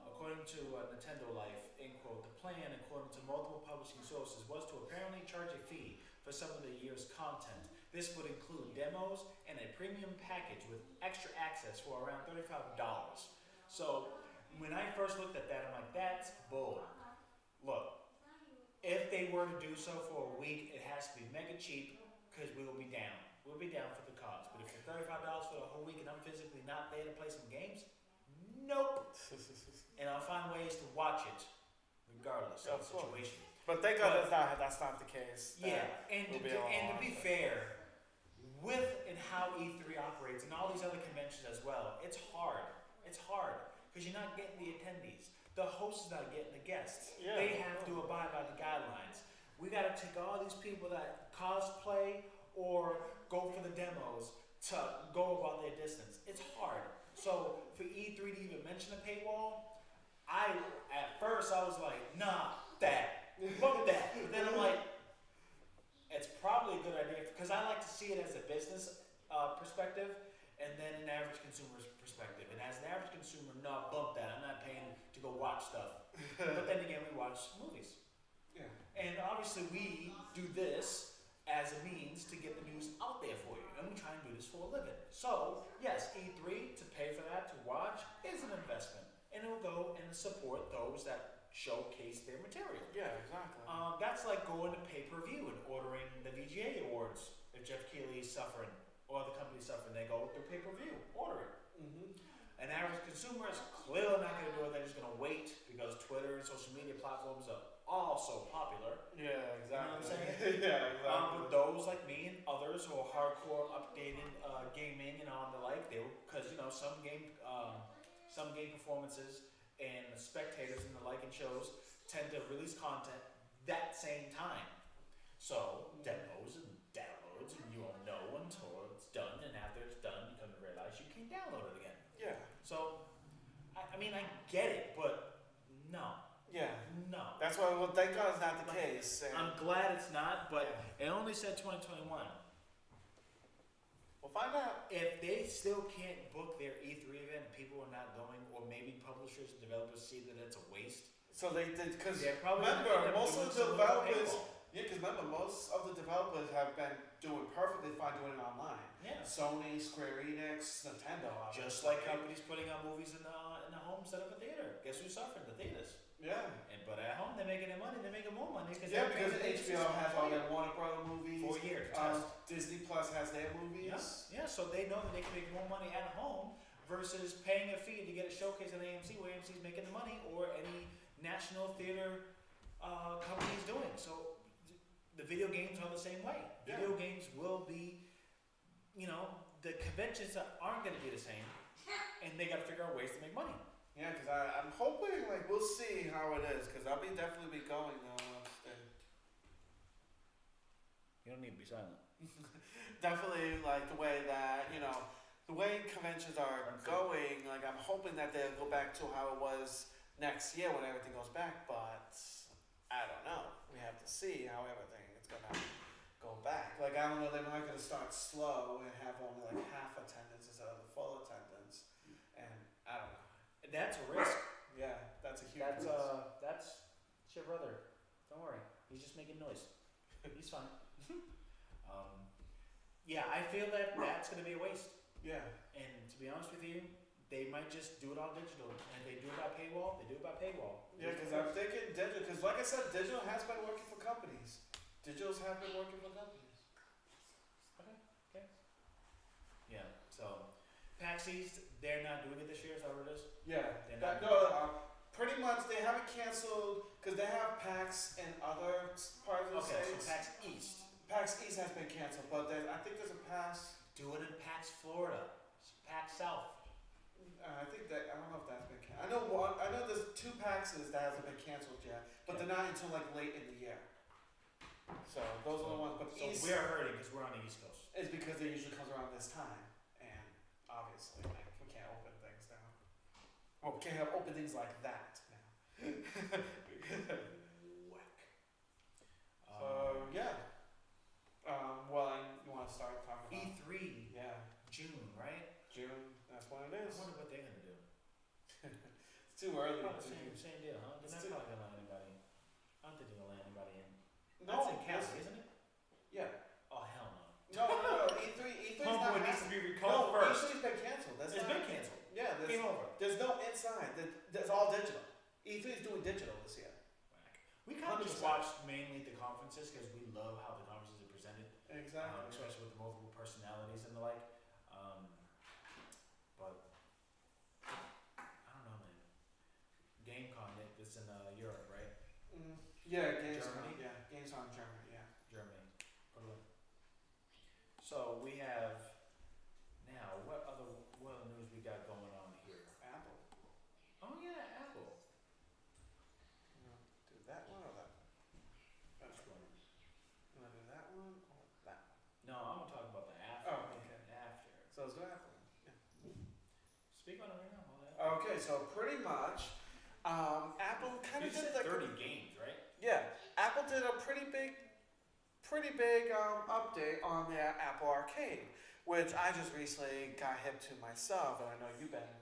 according to Nintendo Life, in quote, the plan, according to multiple publishing sources, was to apparently charge a fee for some of the year's content. This would include demos and a premium package with extra access for around $35. So when I first looked at that, I'm like, that's bull. Look, if they were to do so for a week, it has to be mega cheap because we will be down. We'll be down for the cause. But if it's $35 for the whole week and I'm physically not there to play some games, nope. And I'll find ways to watch it regardless of the situation. But thank God that's not the case. Yeah, and to be fair, with and how E3 operates and all these other conventions as well, it's hard. It's hard because you're not getting the attendees. The host is not getting the guests. Yeah, they have to abide by the guidelines. We got to take all these people that cosplay or go for the demos to go about their distance. It's hard. So for E3 to even mention a paywall, at first I was like, nah, fuck that. But then I'm like, it's probably a good idea because I like to see it as a business perspective and then an average consumer's perspective. And as an average consumer, no, bump that. I'm not paying to go watch stuff. But then again, we watch movies. Yeah. And obviously we do this as a means to get the news out there for you. And we try and do this for a living. So, yes, E3, to pay for that, to watch, is an investment. And it will go and support those that showcase their material. Yeah, exactly. That's like going to pay-per-view and ordering the VGA awards. If Jeff Keighley is suffering or the company's suffering, they go through pay-per-view, order it. Mm-hmm. An average consumer is clearly not going to do it. They're just going to wait because Twitter and social media platforms are all so popular. Yeah, exactly. You know what I'm saying? Yeah, exactly. But those like me and others who are hardcore updated gaming and on the like, they will, because some game performances and spectators and the like in shows tend to release content that same time. So demos and downloads, and you won't know until it's done, and after it's done, you come to realize you can't download it again. Yeah. So, I mean, I get it, but no. Yeah. No. That's why, well, thank God it's not the case. And I'm glad it's not, but it only said 2021. We'll find out. If they still can't book their E3 event, people are not going, or maybe publishers and developers see that it's a waste. So they did, because remember, most of the developers, remember, most of the developers have been doing perfectly fine doing it online. Yeah. Sony, Square Enix, Nintendo. Just like companies putting out movies in the home instead of a theater. Guess who's suffering? The theaters. Yeah. But at home, they're making their money. They're making more money. Because HBO has all their Warner Brother movies. 4 years. Disney Plus has their movies. Yeah, so they know that they can make more money at home versus paying a fee to get a showcase on AMC where AMC is making the money or any national theater company is doing. So the video games are the same way. Yeah. Video games will be, the conventions aren't going to be the same, and they got to figure out ways to make money. Yeah, because I'm hoping, we'll see how it is, because I'll definitely be going though. You don't need to be silent. Definitely, the way that, the way conventions are going, I'm hoping that they'll go back to how it was next year when everything goes back, but I don't know. We have to see how everything is going to go back. I don't know, they're not going to start slow and have only half attendance instead of the full attendance, and I don't know. That's a risk. Yeah, that's a huge risk. That's your brother. Don't worry. He's just making noise. He's fine. Yeah, I feel that that's going to be a waste. Yeah. And to be honest with you, they might just do it all digital. And they do it by paywall, they do it by paywall. Yeah, because I'm thinking digital, because like I said, digital has been working for companies. Digitals have been working for companies. Okay. Yeah, so PAX East, they're not doing it this year. Is that what it is? Yeah. They're not. Pretty much they haven't canceled because they have PAX in other parts of the Okay, states. so PAX East. PAX East has been canceled, but I think there's a PAX. Do it in PAX Florida. PAX South. I think that I don't know if that's been canceled. I know one. I know there's 2 PAXs that hasn't been canceled yet, but they're not until like late in the year. So those are the ones. But so East we're hurting because we're on the East Coast. is because it usually comes around this time, and obviously like, we can't open things now. Well, we can't have open things like that now. Whack. So yeah. Well, you want to start talking about E3. Yeah, June, right? June. That's when it I is. wonder what they're gonna do. It's too early. Probably same deal, huh? They're It's not probably gonna let anybody. I don't think they're gonna let anybody in. No, That's in Cali, isn't it? Yeah. Oh hell no. No. E3's not Homeboy needs to happening. be recalled first. E3's been canceled. That's It's not, been canceled. Yeah, Game over. there's no inside. There's all digital. E3's doing digital this year. Whack. We kind of just 100%. watched mainly the conferences because we love how the conferences are presented, Exactly. especially with the multiple personalities and the like. But I don't know, man. GameCon, it's in Europe, right? Yeah, Gamescom. Germany? Yeah, Gamescom Germany. Yeah. Germany. Probably. So we have now. What other news we got going on here? Apple. Oh yeah, Apple. Do that one or that one? Which one? You wanna do that one or that one? No, I'm gonna talk about the after. Oh, okay. After. So let's do Apple. Speak on it right now. Okay, so pretty much, Apple kind You of said did like 30 games, right? yeah, Apple did a pretty big update on their Apple Arcade, which I just recently got hip to myself, and I know you've been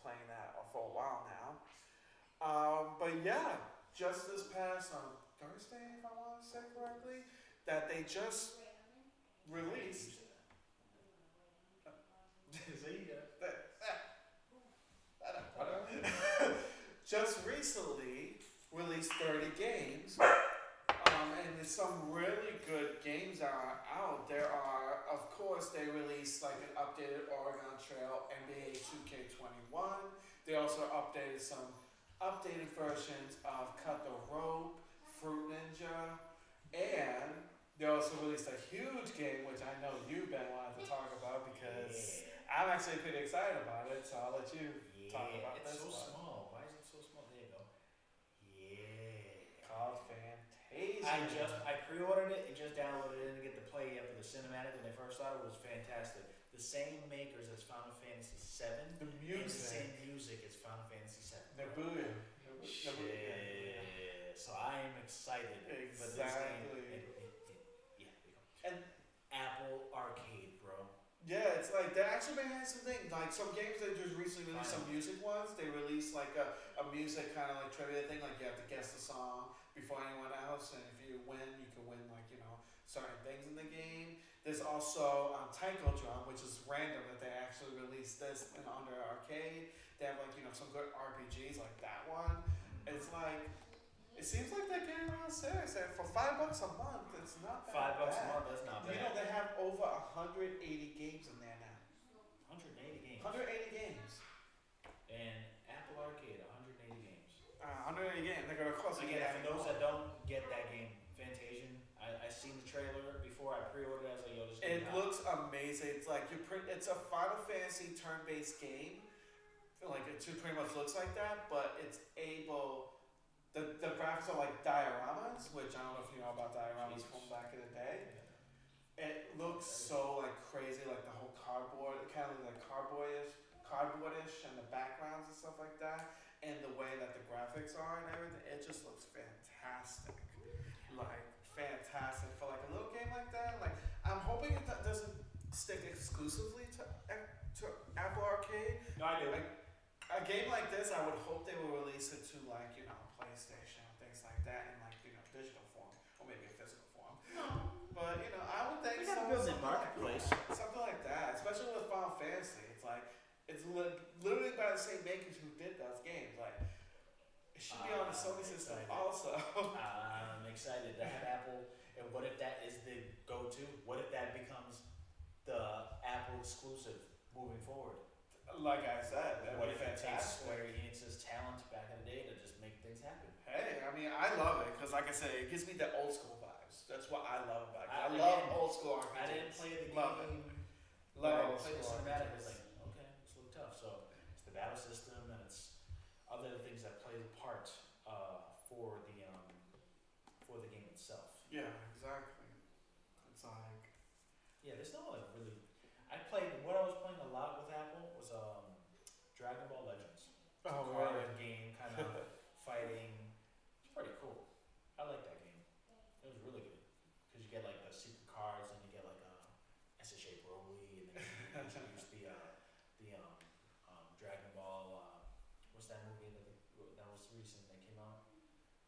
playing that for a while now. But yeah, just this past Thursday, if I want to say correctly, that they just released. Just recently released 30 games, and there's some really good games that are out. There are, of course, they released like an updated Oregon Trail NBA 2K21. They also updated some updated versions of Cut the Rope, Fruit Ninja, and they also released a huge game, which I know you've been wanting to talk about because I'm actually pretty excited about it, so I'll let you talk about it's this so one. small. Why is it so small? There you go. Yeah. Called Fantasia. I pre-ordered it and just downloaded it and get to play after the cinematic when they first started. It was fantastic. The same makers as Final Fantasy VII. The And the music. same music as Final Fantasy VII. Nabuya. Shit. So I am excited for this game. Exactly. Yeah, there you go. And Apple Arcade, bro. yeah, it's like they're actually behind some things. Like some games they just recently released some music ones. They released like a music kind of like trivia thing. Like you have to guess the song before anyone else, and if you win, you can win like certain things in the game. There's also Taiko Drum, which is random that they actually released this under arcade. They have like some good RPGs like that one. It's like it seems like they're getting around serious. And for $5 a month, it's not that $5 a bad. month, that's not bad. You know they have over 180 games in there now. 180 games. 180 games. And Apple Arcade, 180 games. 180 games. They're gonna cost you. Again, for those that don't get that game, Fantasia, I seen the trailer before I pre-ordered it. I was like, yo, this game It looks amazing. It's like it's a Final Fantasy turn-based game. Like it pretty much looks like that, but it's able. The graphics are like dioramas, which I don't know if you know about dioramas from back in the day. It looks so like crazy, like the whole cardboard, kind of like cardboardish, and the backgrounds and stuff like that, and the way that the graphics are and everything. It just looks fantastic, like fantastic for like a little game like that. Like I'm hoping it doesn't stick exclusively to Apple Arcade. No, I do. Like, a game like this, I would hope they will release it to like PlayStation, things like that, in like digital form or maybe a physical form. But I would think We gotta build the something marketplace. something like that, especially with Final Fantasy. It's like it's literally by the same makers who did those games. Like it should be on the Sony system also. I'm excited to have Apple, and what if that is the go-to? What if that becomes the Apple exclusive moving forward? like I said, that What would if be it takes fantastic. Square Enix's talent back in the day to just make things happen? Hey, I mean, I love it because, like I said, it gives me the old school vibes. That's what I love about it. I love old school RPGs. I didn't play the Love it. game. Love old I played the school cinematic. RPGs. It's like, okay, it's a little tough. So it's the battle system and it's other things that play the part for the game itself. Yeah, exactly. It's like, Yeah, there's no like really. What I was playing a lot with Apple was Dragon Ball Legends. It's a card game, kind of fighting. It's pretty cool. I like that game. It was really good because you get like the secret cards and you get like SSA Broly and then you introduce the Dragon Ball. What's that movie that was recent that came out?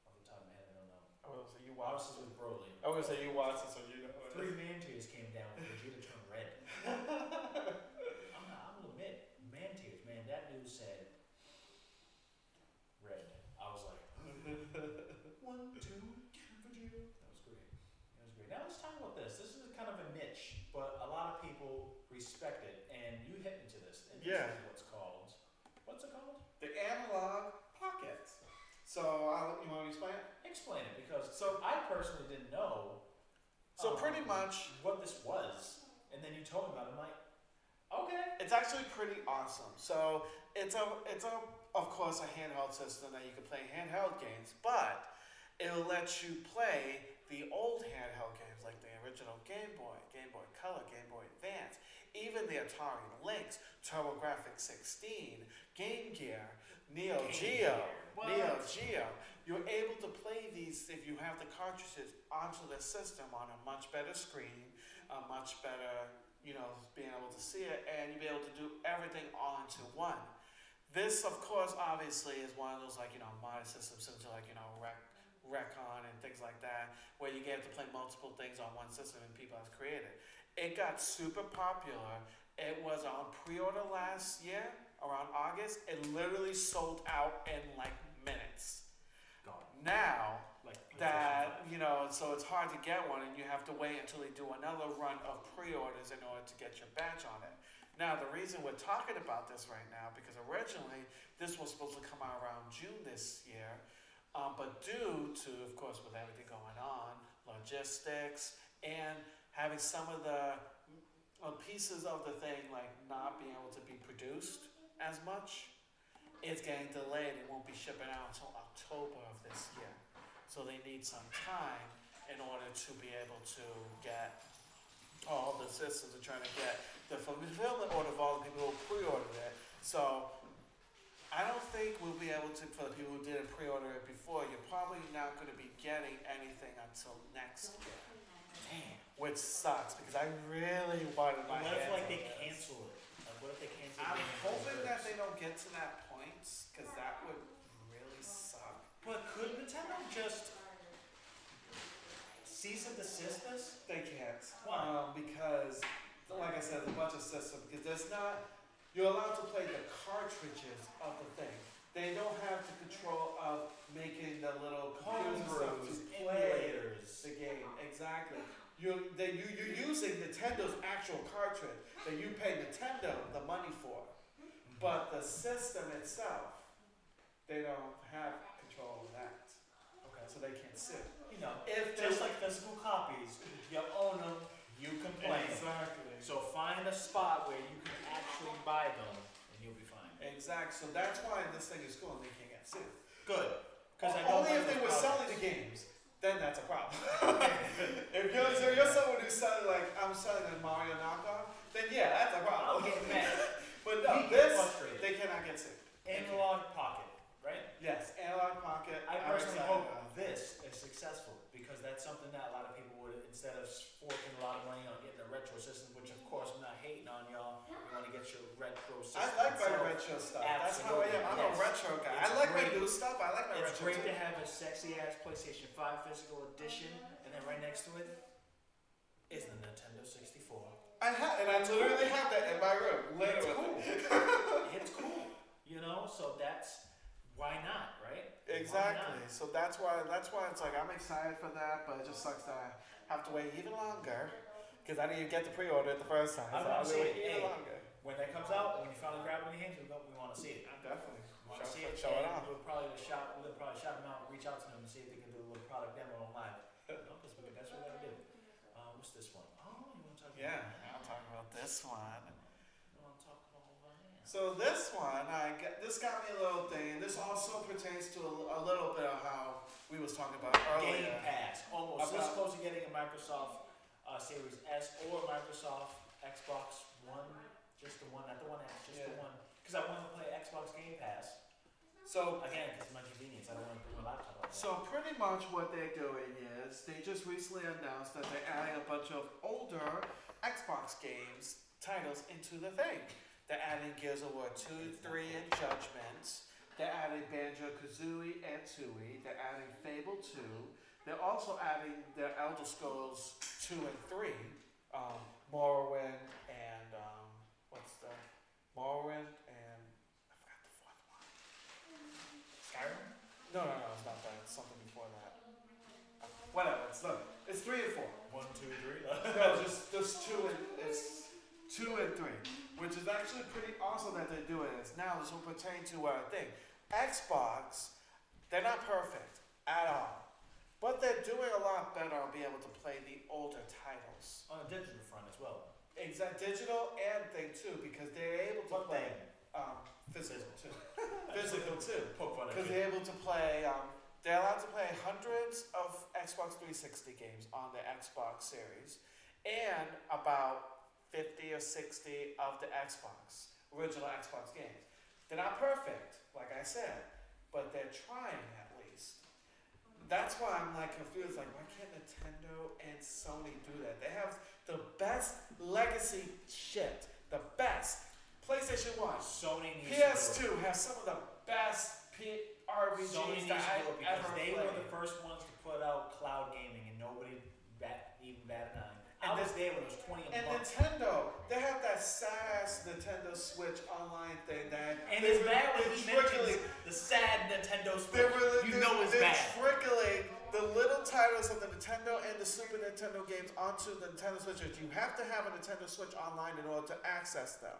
Off the top of my head, I don't know. I was say you Ours watched. is with Broly. I was say you watched it, so you know. Three man tears came down when Vegeta turned red. I'm gonna admit, man tears, man. That dude said red. I was like, 1, 2, Vegeta. That was great. That was great. Now let's talk about this. This is kind of a niche, but a lot of people respect it, and you hit into this. And Yeah. This is what's called. What's it called? The analog pocket. So, you want me to explain it? Explain it, because I personally didn't know. So pretty much, what this was, and then you told me about it. I'm like, okay. it's actually pretty awesome. So it's of course a handheld system that you can play handheld games, but it'll let you play the old handheld games like the original Game Boy, Game Boy Color, Game Boy Advance, even the Atari Lynx, TurboGrafx 16, Game Gear, Neo Geo. You're able to play these if you have the cartridges onto the system on a much better screen, a much better, being able to see it, and you'll be able to do everything all into one. This, of course, obviously is one of those modern systems similar to Recon and things like that, where you get to play multiple things on one system and people have created. It got super popular. It was on pre-order last year, around August. It literally sold out in like minutes. Now, so it's hard to get one and you have to wait until they do another run of pre-orders in order to get your batch on it. Now, the reason we're talking about this right now, because originally this was supposed to come out around June this year, but due to, of course, with everything going on, logistics, and having some of the pieces of the thing like not being able to be produced as much, it's getting delayed. It won't be shipping out until October of this year. So they need some time in order to be able to get all the systems and trying to get the fulfillment order of all the people who pre-ordered it. So I don't think we'll be able to, for the people who didn't pre-order it before, you're probably not going to be getting anything until next year. Damn. Which sucks because I really wanted my What if hands on they this. cancel it? Like, what if they cancel I'm it? hoping that they don't get to that point because that would really suck. But could Nintendo just cease and desist this? They can't. Why? Because, like I said, there's a bunch of systems. Because there's not, you're allowed to play the cartridges of the thing. They don't have the control of making the little computers and stuff to play the game. Exactly. You're using Nintendo's actual cartridge that you pay Nintendo the money for. But the system itself, they don't have control of that. Okay. So they can't sue. If just like physical copies, you own them, you can play them. Exactly. So find a spot where you can actually buy them, and you'll be fine. Exactly. So that's why this thing is cool and they can't get sued. Good. Only if they were selling the games, then that's a problem. if you're someone who's selling, like, I'm selling a Mario knockoff, then yeah, that's a I'll problem. get mad. But no, they cannot get sued. Analog Pocket, right? Yes, Analog Pocket. I personally hope this is successful because that's something that a lot of people would, instead of forking a lot of money on getting a retro system, which of course I'm not hating on y'all. You want to get your retro system. I like my retro stuff. That's how I am. I'm a retro guy. I like my new stuff. I like my retro. It's great to have a sexy ass PlayStation 5 physical edition, and then right next to it is the Nintendo 64. I literally have that in my room. Literally. It's cool. So that's why not, right? Exactly. So that's why it's like I'm excited for that, but it just sucks that I have to wait even longer Because I didn't even get the pre-order the first time. I So want to I'll see be it. waiting Hey, longer. when that comes out, when you finally grab it in your hands, we want to see it. Definitely. We want to see it. Show it and off. We'll probably shout them out, reach out to them, and see if they can do a little product demo on live. Because that's what we gotta do. What's this one? Oh, you want to talk about? Yeah, I'll talk about this one. You want to talk about that? So this one, this got me a little thing, and this also pertains to a little bit of how we was talking about earlier. Game Pass, almost this close to getting a Microsoft Series S or Microsoft Xbox One, just the one, not the One X, just the one. Because I want to play Xbox Game Pass. So again, because of my convenience, I don't want to bring my laptop out. So pretty much what they're doing is they just recently announced that they're adding a bunch of older Xbox games titles into the thing. They're adding Gears of War 2, 3, and Judgment. They're adding Banjo-Kazooie and Tooie. They're adding Fable 2. They're also adding their Elder Scrolls 2 and 3, Morrowind and Morrowind and I forgot the fourth one. Skyrim? No, it's not that. It's something before that. Whatever. It's 3 and 4. 1, 2, 3. No, just 2 and it's 2 and 3, which is actually pretty awesome that they're doing this. Now this will pertain to what I think. Xbox, they're not perfect at all, but they're doing a lot better on being able to play the older titles. On a digital front as well. Exact digital and thing too, because they're able to What play thing? physical too. Physical too. Poke fun at Because you. they're able to play, they're allowed to play hundreds of Xbox 360 games on the Xbox Series, and about 50 or 60 of the original Xbox games. They're not perfect, like I said, but they're trying at least. That's why I'm like confused, like why can't Nintendo and Sony do that? They have the best legacy shit, the best. PlayStation 1, Sony needs PS2 has some of the best RPGs Sony needs that to I do it because ever they played. were the first ones to put out cloud gaming and nobody even batted an eye. And I was there when it was 20 a And month. Nintendo, they have that sad-ass Nintendo Switch online thing that And it's bad when he mentions the sad Nintendo Switch. You know it's they're bad. trickling the little titles of the Nintendo and the Super Nintendo games onto the Nintendo Switch. You have to have a Nintendo Switch online in order to access them.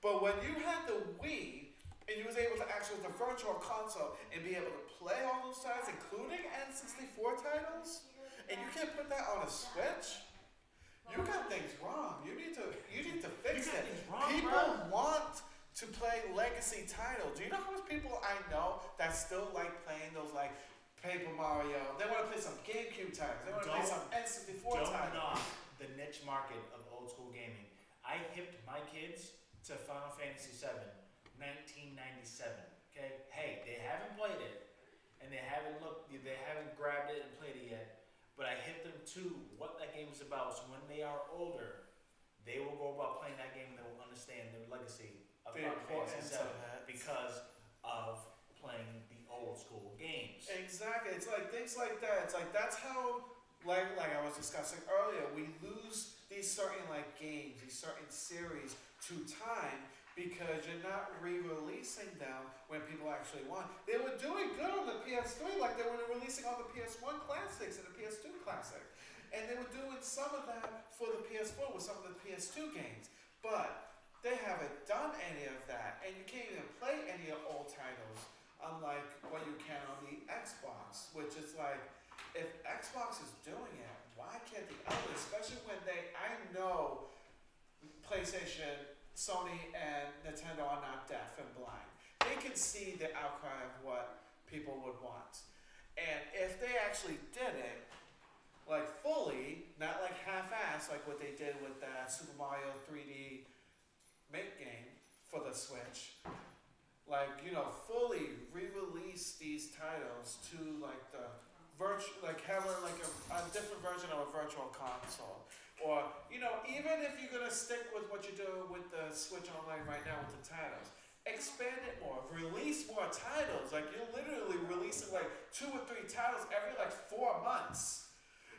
But when you had the Wii, and you was able to access the virtual console and be able to play all those titles, including N64 titles, and you can't put that on a Switch, you got things wrong. You need to fix it. People want to play legacy titles. Do you know how much people I know that still like playing those like Paper Mario? They want to play some GameCube titles. They want to play some N64 Don't titles. knock the niche market of old school gaming. I hipped my kids to Final Fantasy VII, 1997. Okay, hey, they haven't played it, and they haven't grabbed it and played it yet. But I hit them to what that game is about. So when they are older, they will go about playing that game and they will understand the legacy of Final Fantasy VII because of playing the old school games. Exactly. It's like things like that. It's like that's how, like I was discussing earlier, we lose these certain like games, these certain series to time because you're not re-releasing them when people actually want. They were doing good on the PS3, like they were releasing all the PS1 classics and the PS2 classic. And they were doing some of that for the PS4 with some of the PS2 games. But they haven't done any of that. And you can't even play any of old titles, unlike what you can on the Xbox, which is like, if Xbox is doing it, why can't the others, especially when I know PlayStation, Sony, and Nintendo are not deaf and blind. They can see the outcry of what people would want. And if they actually did it, like fully, not like half-assed, like what they did with that Super Mario 3D Make game for the Switch, like, fully re-release these titles to like the have a different version of a virtual console. Or, even if you're gonna stick with what you're doing with the Switch Online right now with the titles, expand it more, release more titles. Like you're literally releasing like 2 or 3 titles every like 4 months.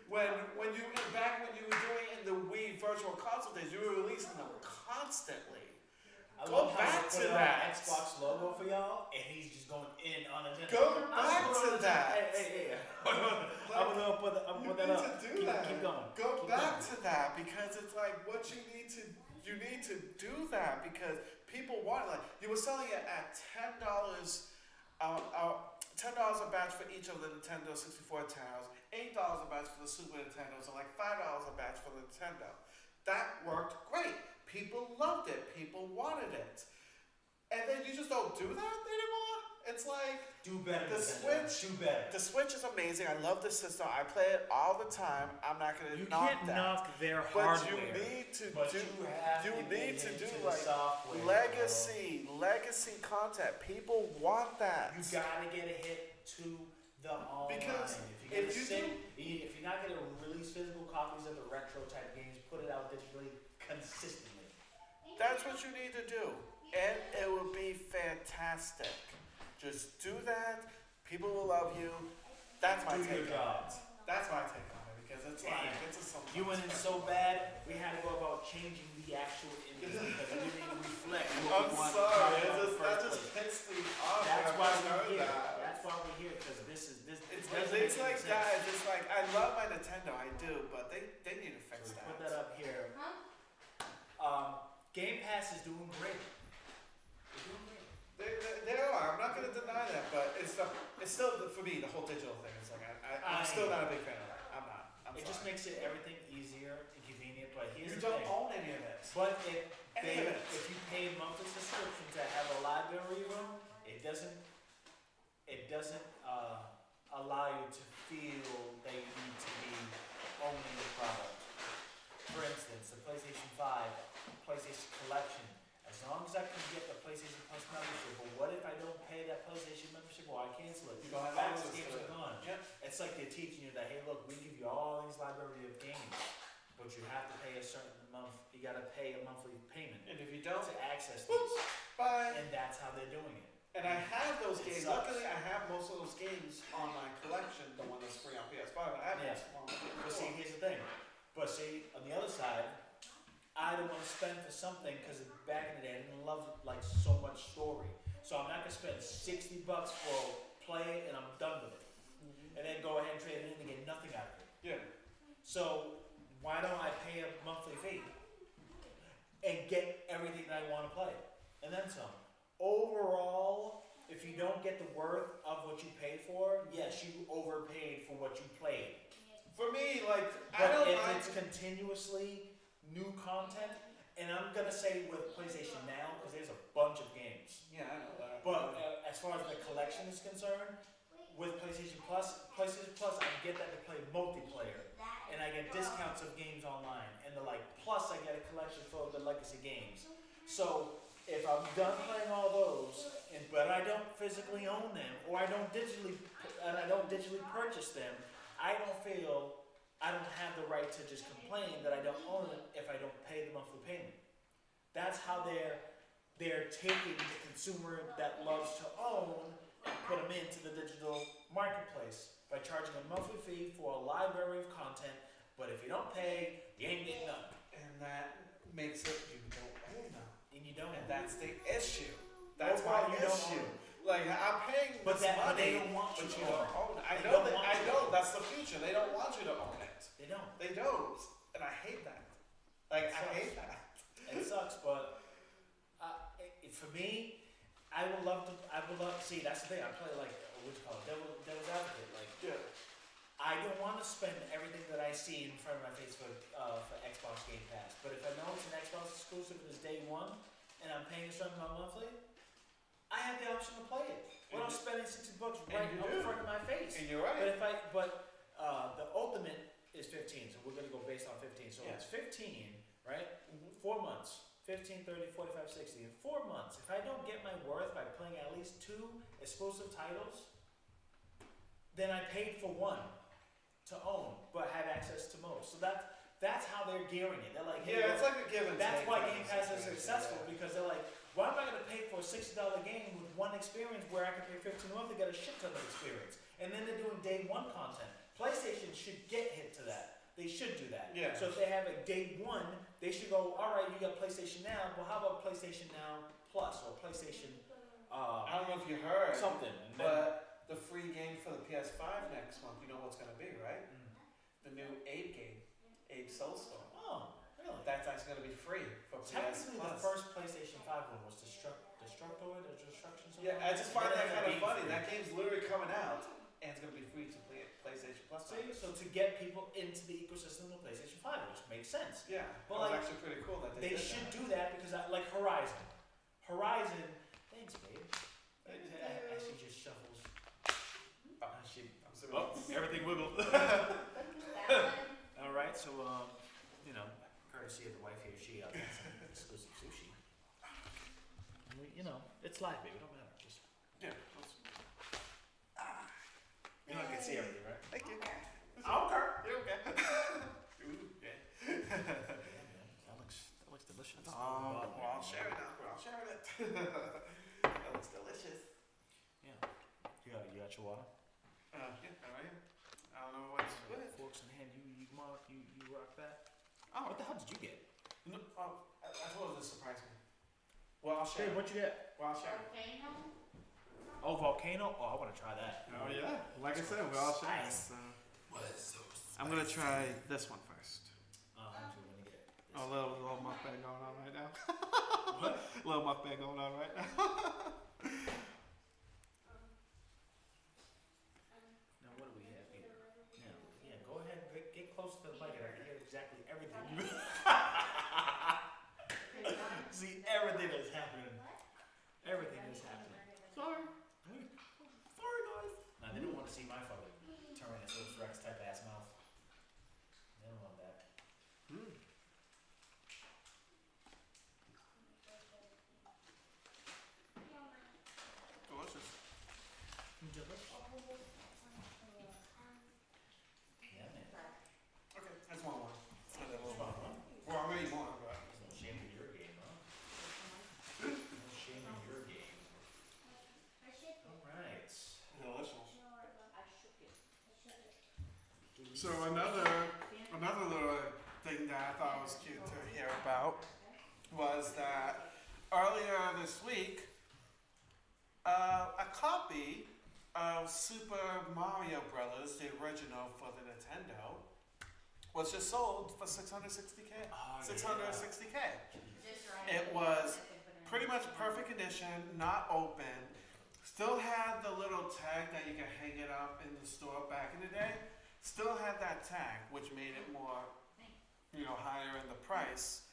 When you were doing in the Wii Virtual Console days, you were releasing them constantly. I Go love how back they to put that. an Xbox logo for y'all, and he's just going in on a Nintendo. Go back to that. Hey. I'm gonna put that up. You need to do that. Keep going. Go Keep back going. to that because it's like what you need to do that because people want it. Like you were selling it at $10, $10 a batch for each of the Nintendo 64 titles, $8 a batch for the Super Nintendo, so like $5 a batch for the Nintendo. That worked great. People loved it. People wanted it. And then you just don't do that anymore? It's like Do better. the Nintendo. Switch. Do better. The Switch is amazing. I love the system. I play it all the time. I'm not gonna You knock can't that. knock their But hardware. you need to but do. you need to do the like software, legacy content. People want that. You gotta get a hit to the online. Because if you're not gonna release physical copies of the retro type games, put it out digitally consistently. That's what you need to do, and it will be fantastic. Just do that. People will love you. That's my Do take your on job. it. That's my take on it because it's like Damn. it's a something. You went in so bad, we had to go about changing the actual image because it didn't even reflect I'm what we wanted to sorry. talk about in the That first just place. pissed me off. That's when I why first we're heard here. that. That's why we're here because this. It's doesn't make any like sense. guys, it's like I love my Nintendo, I do, but they need to fix So that. put that up here. Game Pass is doing great. They're doing great. They are. I'm not gonna deny that, but it's still for me the whole digital thing is like I'm still not a big fan of that. I'm not. It just makes it everything easier and convenient. But here's You the don't thing. own any of it. But Any of it. if you pay a monthly subscription to have a library room, it doesn't allow you to feel that you need to be owning the product. For instance, the PlayStation 5, PlayStation Collection. As long as I can get the PlayStation Plus membership, but what if I don't pay that PlayStation membership or I cancel it? You don't have all those access games to are it. gone. Yep. It's like they're teaching you that, hey, look, we give you all these library of games, but you have to pay a certain month. You got to pay a monthly payment And if you don't, to access boop, these, bye. and that's how they're doing it. And I have those It games. sucks. Luckily, I have most of those games on my collection. The one that's free on PS5. I have Yeah. most of them on But PS4. see, here's the thing. But see, on the other side, I don't want to spend for something because back in the day, I didn't love like so much story. So I'm not gonna spend $60 for play and I'm done with it, and then go ahead and trade it in and get nothing out of it. Yeah. So why don't I pay a monthly fee and get everything that I want to play, and then some? Overall, if you don't get the worth of what you paid for, yes, you overpaid for what you played. For me, like I But don't if mind. it's continuously new content, and I'm gonna say with PlayStation Now, because there's a bunch of games. Yeah, I know that. But as far as the collection is concerned, with PlayStation Plus, I get that to play multiplayer, and I get discounts of games online, and the like. Plus, I get a collection for the legacy games. So if I'm done playing all those, but I don't physically own them, or I don't digitally purchase them, I don't feel I don't have the right to just complain that I don't own it if I don't pay the monthly payment. That's how they're taking the consumer that loves to own and put them into the digital marketplace by charging a monthly fee for a library of content. But if you don't pay, you ain't getting none. And that makes it you don't own them. And you don't. And that's the issue. That's Overall, my you don't issue. own it. Like I'm paying But this that- but money, they don't want you but to you own don't it. own it. I They know don't that. want I you to know own it. that's the future. They don't want you to own it. They don't. They don't, and I hate that. Like It I sucks. hate that. It sucks, but for me, I would love to. See, that's the thing. I play like what you call it, devil's advocate. Like Yeah. I don't want to spend everything that I see in front of my face for Xbox Game Pass. But if I know it's an Xbox exclusive and it's day one, and I'm paying a certain amount monthly, I have the option to play it. When I'm spending $60 right you up do. in front of my face. And you're But right. the ultimate is 15, so we're gonna go based on 15. So Yeah. it's 15, right? Mhm. 4 months. 15, 30, 45, 60. In 4 months, if I don't get my worth by playing at least 2 exclusive titles, then I paid for one to own, but have access to most. So that's how they're gearing it. They're like, hey, Yeah, it's like a give and that's take why kind Game of Pass is situation, successful, yeah. because they're like, why am I going to pay for a $60 game with one experience where I can pay $15 a month to get a shit ton of experience? And then they're doing day one content. PlayStation should get hit to that. They should do that. Yeah. So if they have it day one, they should go, all right, you got PlayStation Now, well, how about PlayStation Now Plus or PlayStation I don't know if you heard, something? And then, but the free game for the PS5 next month, you know what's going to be, right? The new Abe game, Abe Soulstorm. oh, really? That's actually going to be free for PS Technically, the Plus. first PlayStation 5 one was Destructoid or Destruction something? Yeah, I just find It that ended up kind of being funny. free. That game's literally coming out, and it's going to be free to play PlayStation Plus. See, so to get people into the ecosystem of PlayStation 5, which makes sense. Yeah, But that was like, actually pretty cool that They did should that. do that because like Horizon. Horizon, thanks, babe. As she just shuffles. I'm sorry. Oh, everything wiggled. All right, so you know, courtesy of the wife here, she got some exclusive sushi. And it's live, baby. It don't matter. Just Yeah. you know, I can see everything, right? Thank you. Okay. You're okay. Ooh, yeah. Yeah, man. That looks delicious. Oh, we're all sharing now. We're all sharing it. That looks delicious. Yeah. You got your water? Yeah, right here. I don't know what's good. Forks in hand. You rock that. Oh, What the hell did you get? No, I thought it would surprise me. Well, I'll share. What you get? Well, I'll share. Oh, volcano. Oh, I want to try that. Oh yeah, like I said, we're all sharing. Nice. So. What is so I'm gonna try this one first. I'm actually gonna get this. Oh, little mukbang going on right now. What? Little mukbang going on right now. Now what do we have here? Yeah, go ahead, get close to the mic and I can hear exactly everything. See everything that's happening. Everything is happening. Sorry. Sorry, guys. Now they don't want to see my fucking Tyrannosaurus Rex type ass mouth. They don't want that. Delicious. Yeah, man. Okay, that's one. And then That's fun, huh? well, I'm gonna eat more, but. There's no shame in your game, huh? No shame in your game. Alright. Delicious. So another little thing that I thought was cute to hear about was that earlier this week, a copy of Super Mario Brothers, the original for the Nintendo, was just sold for $660K. Oh, yeah. $660K. It was pretty much perfect condition, not open. Still had the little tag that you could hang it up in the store back in the day. Still had that tag, which made it more, higher in the price.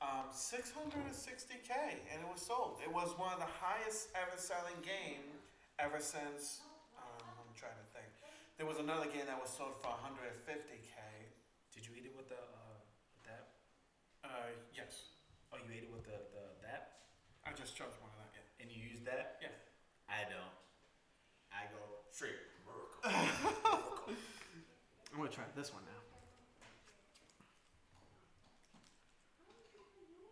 $660K, and it was sold. It was one of the highest ever selling game ever since. I'm trying to think. There was another game that was sold for $150K. Did you eat it with that? Yes. Oh, you ate it with that? I just chose one of that. Yeah. And you used that? Yeah. I don't. I go straight vertical. I'm gonna try this one now. I don't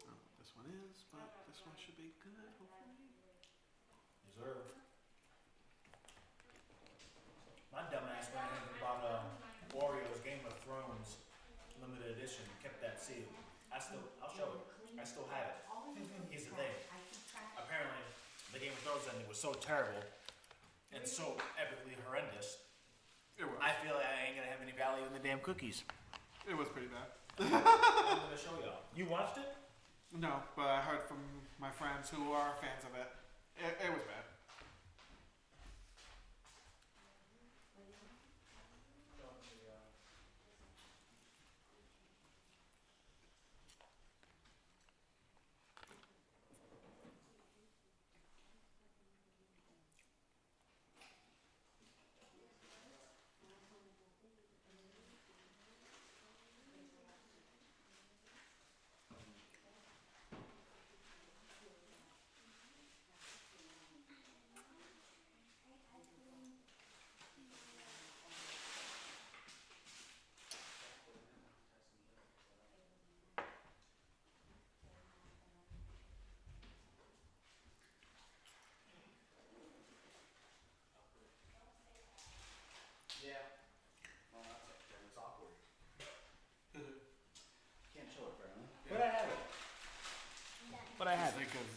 know what this one is, but this one should be good, hopefully. Reserve. My dumb ass went in and bought Wario's Game of Thrones limited edition. Kept that sealed. I'll show it. I still have it. Here's the thing. Apparently, the Game of Thrones ending was so terrible and so epically horrendous. It was. I feel like I ain't gonna have any value in the damn cookies. It was pretty bad. I'm gonna show y'all. You watched it? No, but I heard from my friends who are fans of it. It was bad.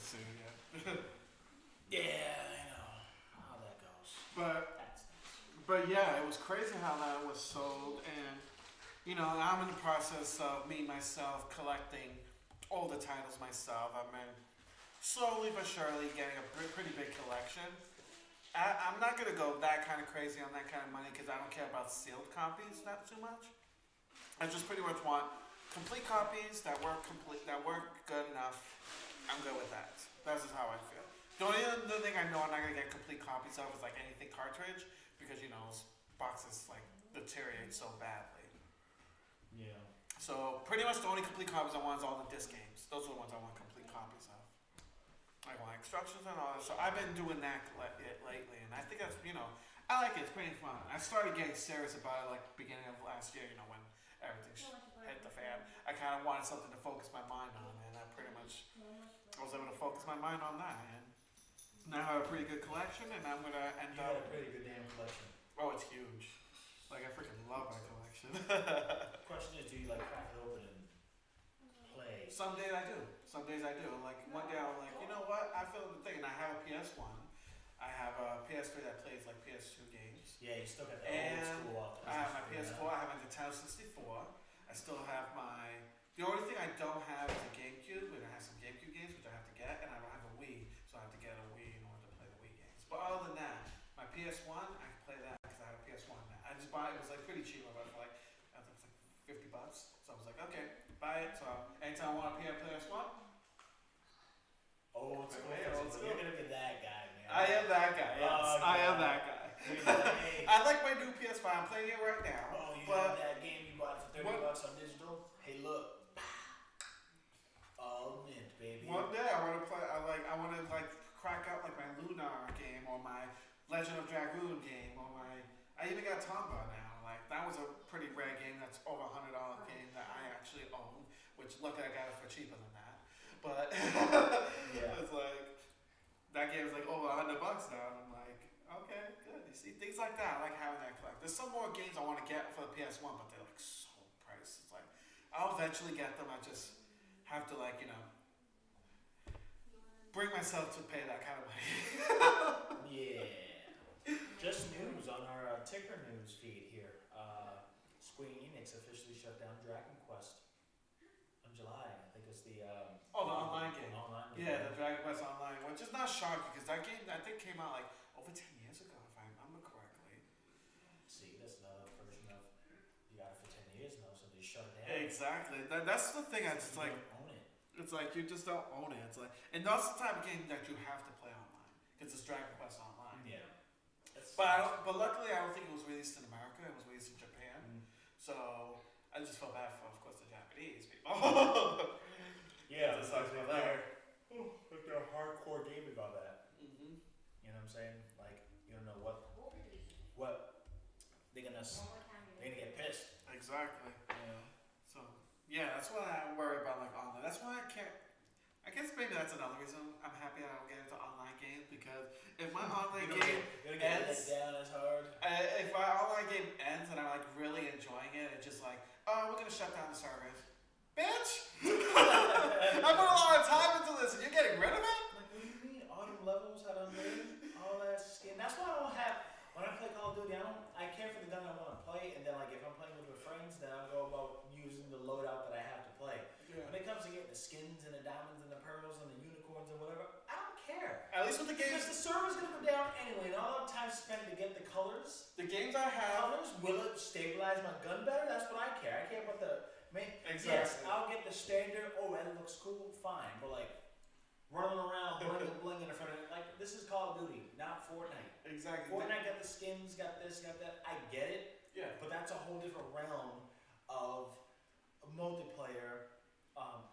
soon, yeah. Yeah, I know how that goes. But yeah, it was crazy how that was sold, and I'm in the process of me myself collecting all the titles myself. I've been slowly but surely getting a pretty big collection. I'm not gonna go that kind of crazy on that kind of money because I don't care about sealed copies that too much. I just pretty much want complete copies that work good enough. I'm good with that. That's just how I feel. The only other thing I know I'm not gonna get complete copies of is like anything cartridge because those boxes like deteriorate so badly. Yeah. So pretty much the only complete copies I want is all the disc games. Those are the ones I want complete copies of. I want instructions and all that. So I've been doing that lately, and I think that's I like it. It's pretty fun. I started getting serious about it like beginning of last year. When everything hit the fan, I kind of wanted something to focus my mind on, and I pretty much was able to focus my mind on that. And now I have a pretty good collection, and I'm gonna end You up. got a pretty good damn collection. Oh, it's huge. Like I freaking love my collection. The question is, do you like crack it open and play? Some days I do. Some days I do. Like one day I'm like, you know what? I feel the thing, and I have a PS1. I have a PS3 that plays like PS2 games. Yeah, you still got that And old school. I have my PS4. I have my Nintendo 64. I still have my. The only thing I don't have is a GameCube, and I have some GameCube games which I have to get, and I don't have a Wii, so I have to get a Wii in order to play the Wii games. But other than that, my PS1, I can play that because I have a PS1 now. I just bought it. It was like pretty cheap. I bought it for like I think it was like $50. So I was like, okay, buy it. So anytime I want to play a PS1. Old school. You're gonna be that guy, man. I am that guy. Yes, I am that guy. Hey. I like my new PS5. I'm playing it right now. Oh, you have that game you bought for $30 on digital? Hey, look. All mint, baby. One day I want to play. I want to crack out like my Lunar game or my Legend of Dragoon game or my. I even got Tomba now. Like that was a pretty rare game. That's over $100 game that I actually own. Which luckily I got it for cheaper than that. But Yeah. it's like that game is like over $100 now. And I'm like, okay, good. You see things like that. I like having that collect. There's some more games I want to get for the PS1, but they're like so priced. It's like I'll eventually get them. I just have to bring myself to pay that kind of money. Yeah. Just news on our ticker news feed here. Square Enix officially shut down Dragon Quest in July. I think it's the the online game. Online game. Yeah, the Dragon Quest Online, which is not shocking because that game I think came out like over 10 years ago, if I remember correctly. See, that's another version of you got it for 10 years now, so they shut it down. Exactly. That's the thing. It's You like don't own it. it's like you just don't own it. It's like, and that's the type of game that you have to play online because it's Dragon Quest Online. Yeah. But luckily, I don't think it was released in America. It was released in Japan. So I just felt bad for, of course, the Japanese people. Yeah, It sucks about that. They're hardcore gaming about that. Mm-hmm. You know what I'm saying? Like, you don't know what they're gonna get pissed. Exactly. You know? So yeah, that's what I worry about online. That's why I can't. I guess maybe that's another reason I'm happy I don't get into online games because if my online game You're gonna get let ends, down as hard. if my online game ends and I'm like really enjoying it, it's just like, oh, we're gonna shut down the servers, bitch. I put a lot of time into this, and you're getting rid of it. Like, what do you mean? Autumn levels had unlimited, all that skin. That's why I don't have. When I play Call of Duty, I care for the gun I want to play, and then like if I'm playing with my friends, then I'll go about using the loadout that I have to play. Yeah. When it comes to getting the skins and the diamonds and the pearls and the unicorns and whatever, I don't care. At least with the games, Because the server's gonna go down anyway, and all that time spent to get the colors. the games I have. Colors, will it stabilize my gun better? That's what I care. I care about the. Exactly. Yes, I'll get the standard. Oh, that looks cool. Fine, but like running around, bling in front of it. Like this is Call of Duty, not Fortnite. Exactly. Fortnite got the skins, got this, got that. I get it. Yeah. But that's a whole different realm of multiplayer.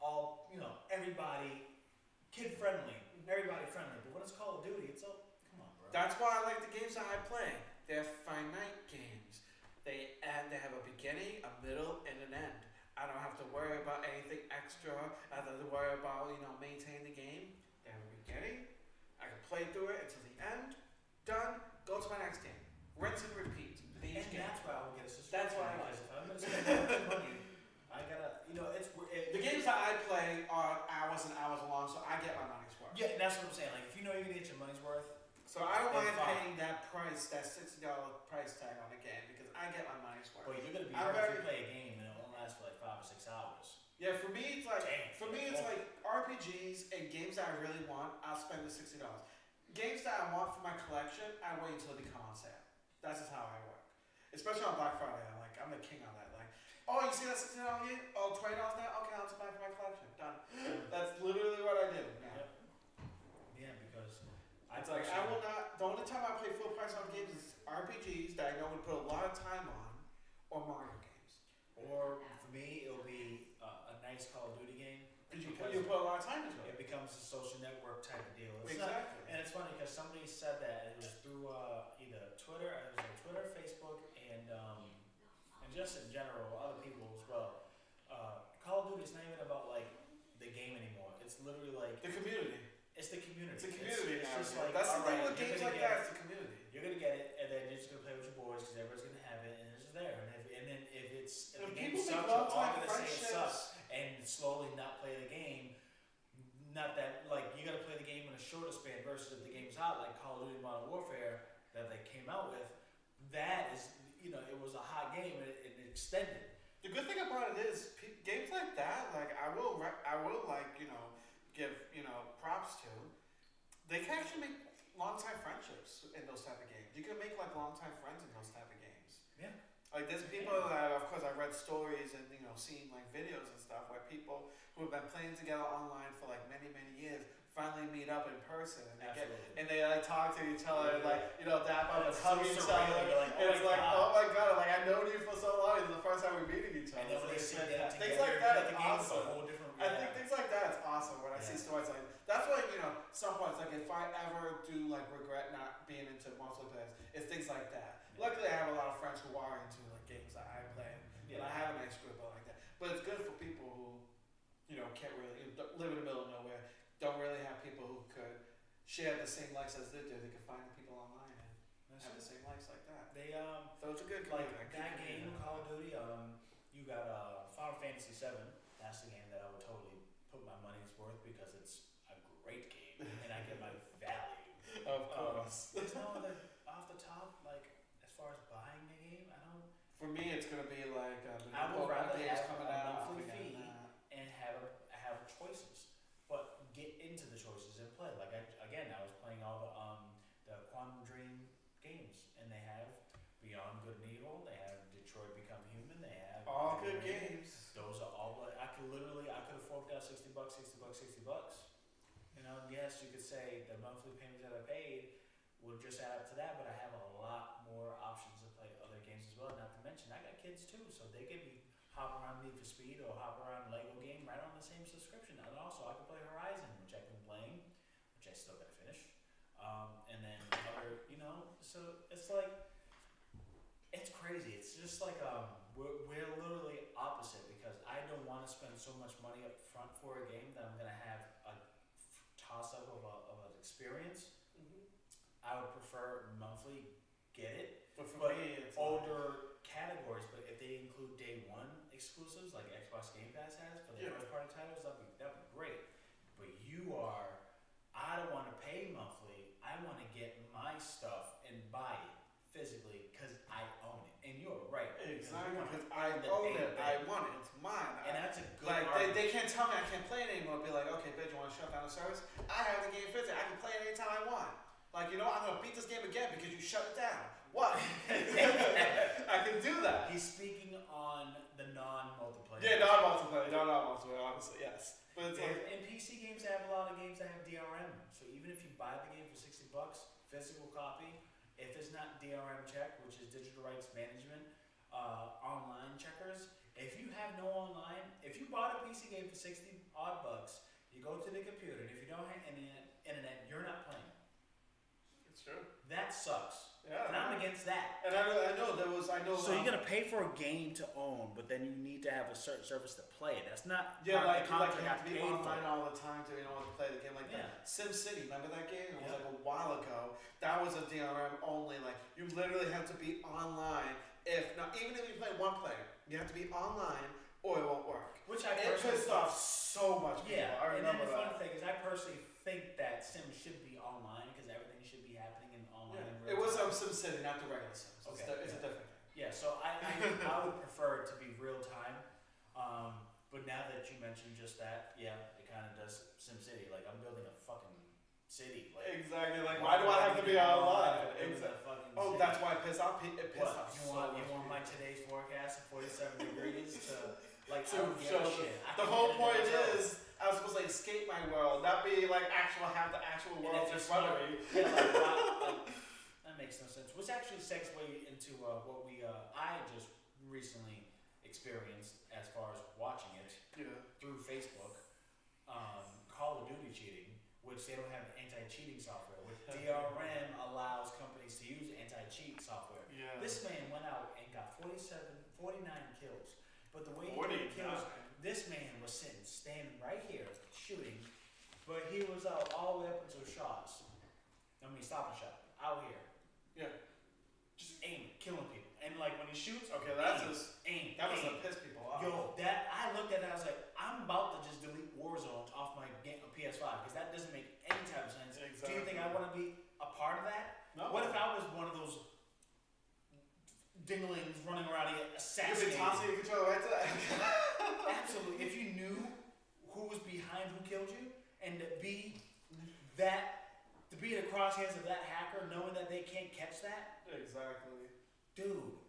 All everybody kid friendly, everybody friendly. But when it's Call of Duty, it's all come on, bro. That's why I like the games that I play. They're finite games. They have a beginning, a middle, and an end. I don't have to worry about anything extra. I don't have to worry about maintaining the game. They have a beginning. I can play through it until the end. Done. Go to my next game. Rinse and repeat. And that's why I will get a subscription. That's why I If I'm gonna spend that much money, I gotta, it's The games games that I play are hours and hours long, so I get my money's worth. Yeah, that's what I'm saying. Like, if you know you're gonna get your money's worth. So I don't Then mind fine. paying that price, that $60 price tag on the game because I get my money's worth. Well, you're gonna be I'm hurt if very- you play a game and it only lasts for like 5 or 6 hours. Yeah, for me it's like Damn. like RPGs and games that I really want. I'll spend the $60. Games that I want for my collection, I wait until they come on sale. That's just how I work. Especially on Black Friday, I'm the king on that. Like, oh, you see that $60 game? Oh, $20 now? Okay, I'll just buy it for my collection. Done. That's literally what I do now. Yep. Yeah, because It's like I will not. The only time I play full price on games is RPGs that I know would put a lot of time on, or Mario games. Or for me, it'll be a nice Call of Duty game. Because you put a lot of time into It it. becomes a social network type of deal. It's Exactly. And it's funny because somebody said that it was through either Twitter, Facebook, and just in general, other people as well. Call of Duty is not even about like the game anymore. It's literally like The community. it's the community. It's a community It's now. just like That's the thing alright, with games you're like gonna that. get It's the community. it. You're gonna get it, and then you're just gonna play with your boys because everybody's gonna have it, and it's just there. And then if And the game people make sucks, you're all long-time gonna say it friendships. sucks, and slowly not play the game. Not that like you gotta play the game in a shorter span versus if the game's out like Call of Duty Modern Warfare that they came out with. That is, it was a hot game and it extended. The good thing about it is games like that. Like I will like give props to. They can actually make long-time friendships in those type of games. You can make like long-time friends in those type of games. Yeah. Like there's people that, of course, I read stories and seen like videos and stuff where people who have been playing together online for like many years finally meet up in person and they like talk to each other and like dap up and hug each other. You're like, It's like, oh my god, like I've known you for so long. It's the first time we're meeting each other. And then when they sit down Things together, like that the is game is a awesome. whole different. I think things like that is awesome when I see stories like that's why some points like if I ever do like regret not being into multiplayer, it's things like that. Luckily, I have a lot of friends who are into like games that I play, and I have a nice group like that. But it's good for people who can't really live in the middle of nowhere, don't really have people who could share the same likes as they do. They can find people online and have the same likes like that. So it's a good like community. that game, Call of Duty. You got Final Fantasy VII. That's the game that I would totally put my money's worth because it's a great game and I get my value. Of course. There's no other off the top like as far as buying the game. I don't. For me, it's gonna be like I would rather games have coming a out. monthly fee and have choices, but get into the choices and play. Like I was playing all the Quantum Dream games, and they have Beyond Good and Evil. They have Detroit Become Human. They have All good games. Those are all. I could have forked out $60. Yes, you could say the monthly payments that I paid would just add up to that, but I have a lot more options to play other games as well. Not to mention, I got kids too, so they could be hop around Need for Speed or hop around Lego game right on the same subscription. And also, I could play Horizon, which I've been playing, which I still gotta finish. And then other, so it's like, it's crazy. It's just like we're literally opposite because I don't want to spend so much money up front for a game that I'm gonna have a toss up of an experience. I would prefer monthly, get it. But me, it's older categories. But if they include day one exclusives like Xbox Game Pass has for the first party titles, that'd be great. But I don't want to pay monthly. I want to get my stuff and buy it physically because I own it. And you're right. Exactly, because I own it. I want it. It's mine. And that's a good like argument. they can't tell me I can't play it anymore. Be like, okay, bitch, you want to shut down the service? I have the game physically. I can play it anytime I want. Like, I'm gonna beat this game again because you shut it down. What? I can do that. He's speaking on the non-multiplayer. Yeah, non-multiplayer, honestly, yes. But it's like, in PC games, they have a lot of games that have DRM. So even if you buy the game for $60, physical copy, if it's not DRM check, which is digital rights management, online checkers, if you have no online, if you bought a PC game for $60 odd bucks, you go to the computer, and if you don't have internet, you're not playing. it's true. That sucks. Yeah. And I'm against that. And I know. So you're gonna pay for a game to own, but then you need to have a certain service to play it. That's not Yeah, part of the like contract. you have to be I paid for online it. all the time to play the game like Yeah. that. SimCity, remember that game? It was Yeah. like a while ago. That was a DRM only. Like you literally have to be online. If not, even if you play one player, you have to be online or it won't work. Which I It personally pissed off so much people. Yeah, I and then remember the funny that. thing is, I personally think that Sims should be online because everything should be happening in online. Yeah. It was SimCity, not the regular Sims. Okay, It's a different thing. Yeah, so I would prefer it to be real time. But now that you mentioned just that, yeah, it kind of does SimCity. Like I'm building a fucking city. Like Exactly. Like, why do I have to be online? Oh, that's why it pissed off. It pissed off. You want my today's forecast of 47 degrees to like To I don't give show a shit. the whole point is I was supposed to escape my world, not be like have the actual world in front of me. Yeah, that makes no sense. Which actually segues into what I just recently experienced as far as watching it through Facebook. Call of Duty cheating, which they don't have anti-cheating software, which DRM allows companies to use anti-cheat software. Yeah. This man went out and got 49 kills. But the way he 49. got kills, this man was standing right here, shooting, but he was out all the way up until shots. Stop and shot. Out here. Yeah. Just aiming, killing people. And like when he shoots, Okay, that's aim. that was to piss people off. Yo, I looked at that, I was like, I'm about to just delete Warzone off my PS5 because that doesn't make any type of sense. Exactly. Do you think I want to be a part of that? No. What if I was one of those dinglings running around here You've been assassinating? tossing your controller right to that. Absolutely. If you knew who was behind who killed you, and to be in the crosshairs of that hacker, knowing that they can't catch that, Exactly. dude.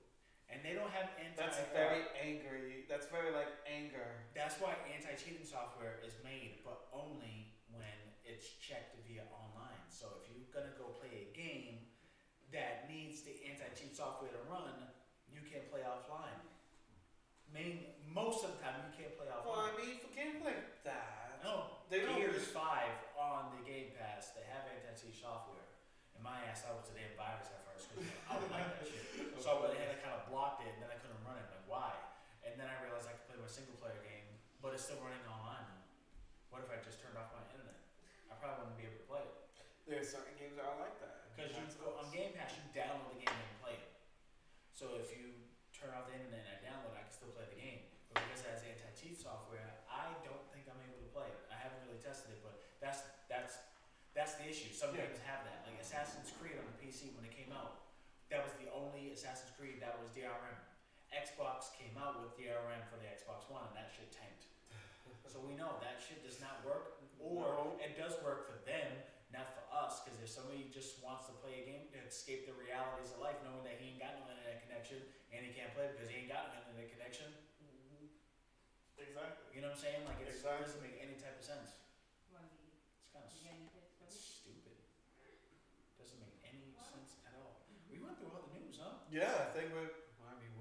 And they don't have That's very angry. That's very like anger. That's why anti-cheating software is made, but only when it's checked via online. So if you're gonna go play a game that needs the anti-cheat software to run, you can't play offline. Most of the time, you can't play offline. Well, I mean, for games like that, No, they don't Gears 5 on the Game Pass, they have anti-cheat software. And my ass thought it was a damn virus at first because I don't like that shit. So I went ahead and kind of blocked it, and then I couldn't run it. Like, why? And then I realized I could play my single player game, but it's still running online now. What if I just turned off my internet? I probably wouldn't be able to play it. there's certain games that are like that. Because you go on Game Pass, you download the game and play it. So if you turn off the internet and I download it, I can still play the game. But because it has anti-cheat software, I don't think I'm able to play it. I haven't really tested it, but that's the issue. Some games have that. Like Assassin's Creed on the PC when it came out, that was the only Assassin's Creed that was DRM. Xbox came out with DRM for the Xbox One, and that shit tanked. So we know that shit does not work, or it does work for them, not for us. Because if somebody just wants to play a game to escape the realities of life, knowing that he ain't got no internet connection and he can't play because he ain't got no internet connection, Exactly. you know what I'm saying? Like it Exactly. doesn't make any type of sense. It's kind of stupid. Doesn't make any sense at all. We went through all the news, huh? Yeah, I think we're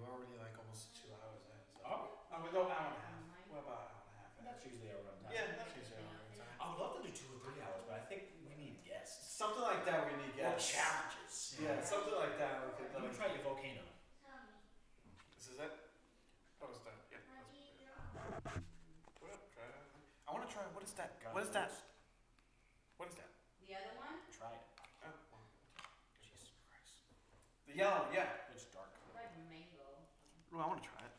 already like almost 2 hours in. So. Oh, No, hour and a half. We're about an hour and a half. that's usually our run time. Yeah, that's usually our run time. I would love to do 2 or 3 hours, but I think we need guests. Something like that we need Or guests. challenges. Yeah, something like that we could You like. can try your volcano. This is it? What is that? Yeah. Well, try it. I want to try. What is that? What is that? What is that? The other one? Try it. Oh, Jesus Christ. the yellow, yeah. It's dark. Like mango. Well, I want to try it.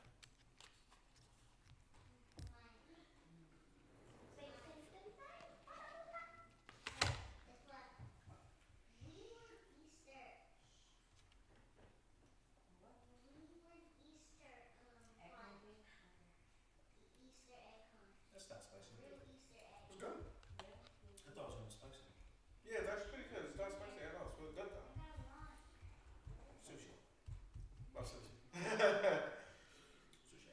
That's not spicy. It's good. I thought it was gonna be spicy. Yeah, that's pretty good. It's not spicy at all. It's really good though. Sushi. Well, sushi. Sushi.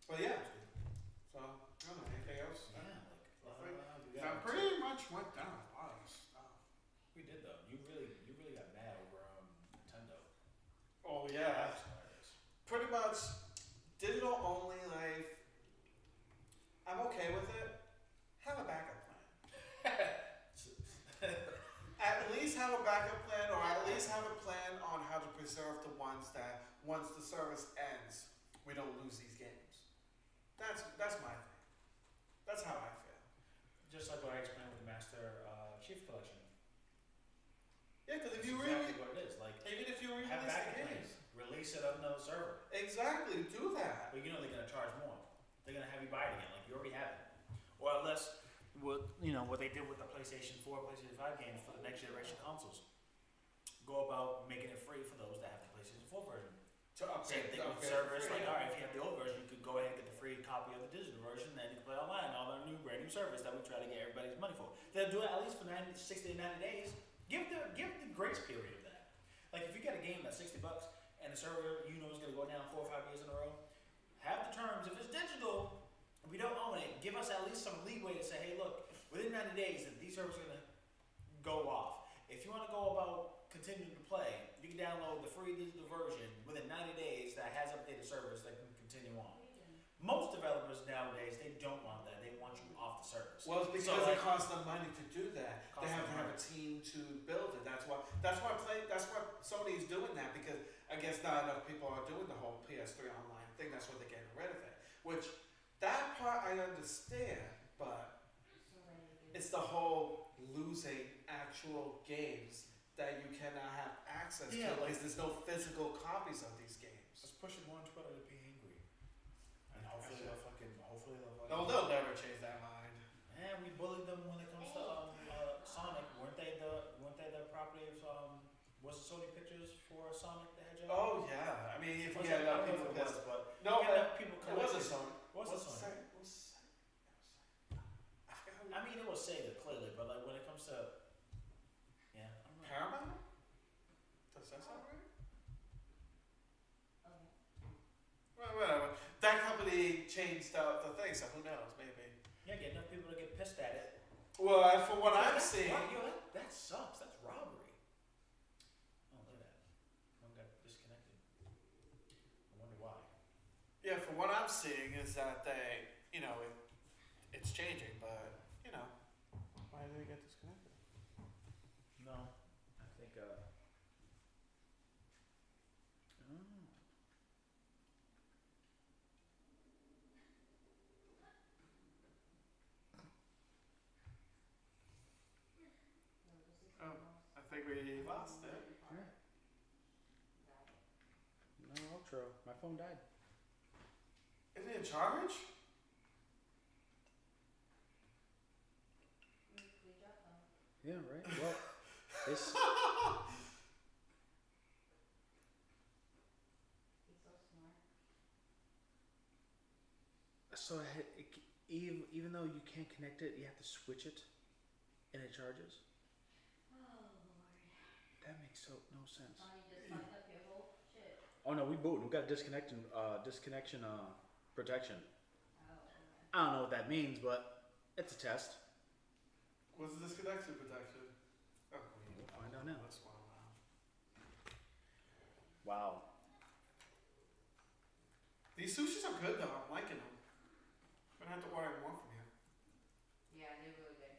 But yeah. So, I don't know. Anything else? Yeah, we That got pretty much went down a lot of stuff. We did though. You really got mad over Nintendo. Oh yeah. That's hilarious. Pretty much digital only life. I'm okay with it. Have a backup plan. At least have a backup plan, or at least have a plan on how to preserve the ones that once the service ends, we don't lose these games. That's my thing. That's how I feel. Just like what I explained with the Master Chief Collection. Yeah, because if That's you exactly what it is. Like even if you have re-release the backup games, plans. Release quickly set up another server. Exactly, do that. But you know they're gonna charge more. They're gonna have you buy it again, like you already have it. Or unless what they did with the PlayStation 4, PlayStation 5 games for the next generation consoles. Go about making it free for those that have the PlayStation 4 version. Same thing with servers. Like, all right, if you have the old version, you could go ahead and get the free copy of the digital version, and you can play online. All our brand new servers that we try to get everybody's money for. They'll do it at least for 60 to 90 days. Give the grace period of that. Like if you get a game that's $60 and the server is gonna go down 4 or 5 years in a row, have the terms. If it's digital, we don't own it. Give us at least some leeway to say, hey, look, within 90 days, these servers are gonna go off. If you want to go about continuing to play, you can download the free digital version within 90 days that has updated servers that can continue on. Most developers nowadays, they don't want that. They want you off the servers. Well, it's because it costs them money to do that. They have to have a team to build it. That's why Sony's doing that, because I guess not enough people are doing the whole PS3 online thing. That's why they're getting rid of it. Which that part I understand, but it's the whole losing actual games that you cannot have access to because there's no physical copies of these games. Let's push them on Twitter to be angry. And hopefully they'll They'll never change that mind. And we bullied them when it comes to Sonic. Weren't they the property of was it Sony Pictures for Sonic the Hedgehog? Oh yeah, I mean if you had had enough people pissed, but no, but people it wasn't Sony. Was it Sony? I mean it was Sega clearly, but like when it comes to I don't know. Paramount? Does that sound right? Okay. Well, whatever. That company changed the thing, so who knows? Maybe. Yeah, get enough people to get pissed at it. Well, for what I'm seeing, that sucks. That's robbery. Oh, look at that. One got disconnected. I wonder why. yeah, for what I'm seeing is that they, it's changing, but why did they get disconnected? No, I think. I think we lost it. No outro. My phone died. Is it in charge? We dropped them. Yeah, right. Well, this. He's so smart. So even though you can't connect it, you have to switch it, and it charges. Oh Lord. That makes no sense. Tony just fucked up your whole shit. Oh no, we booted. We got disconnection protection. Oh, okay. I don't know what that means, but it's a test. What's the disconnection protection? Oh, We'll find out now. That's wild. Wow. These sushis are good though. I'm liking them. I'm gonna have to order more from you. Yeah, they're really good.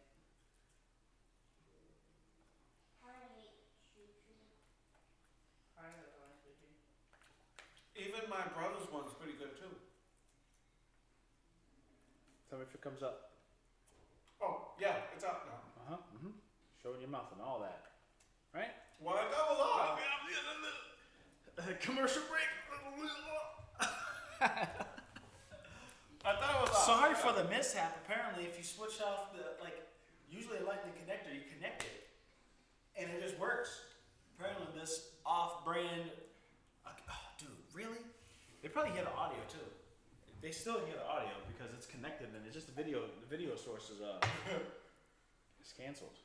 Cardi was on sushi. Even my brother's one's pretty good too. Tell me if it comes up. Oh, yeah, it's up now. Showing your mouth and all that, right? Well, that was off. Commercial break. I thought it was off. Sorry for the mishap. Apparently, if you switch off usually a lightning connector, you connect it, and it just works. Apparently, this off-brand, dude, really? They probably hear the audio too. They still hear the audio because it's connected, and it's just the video. The video source is canceled.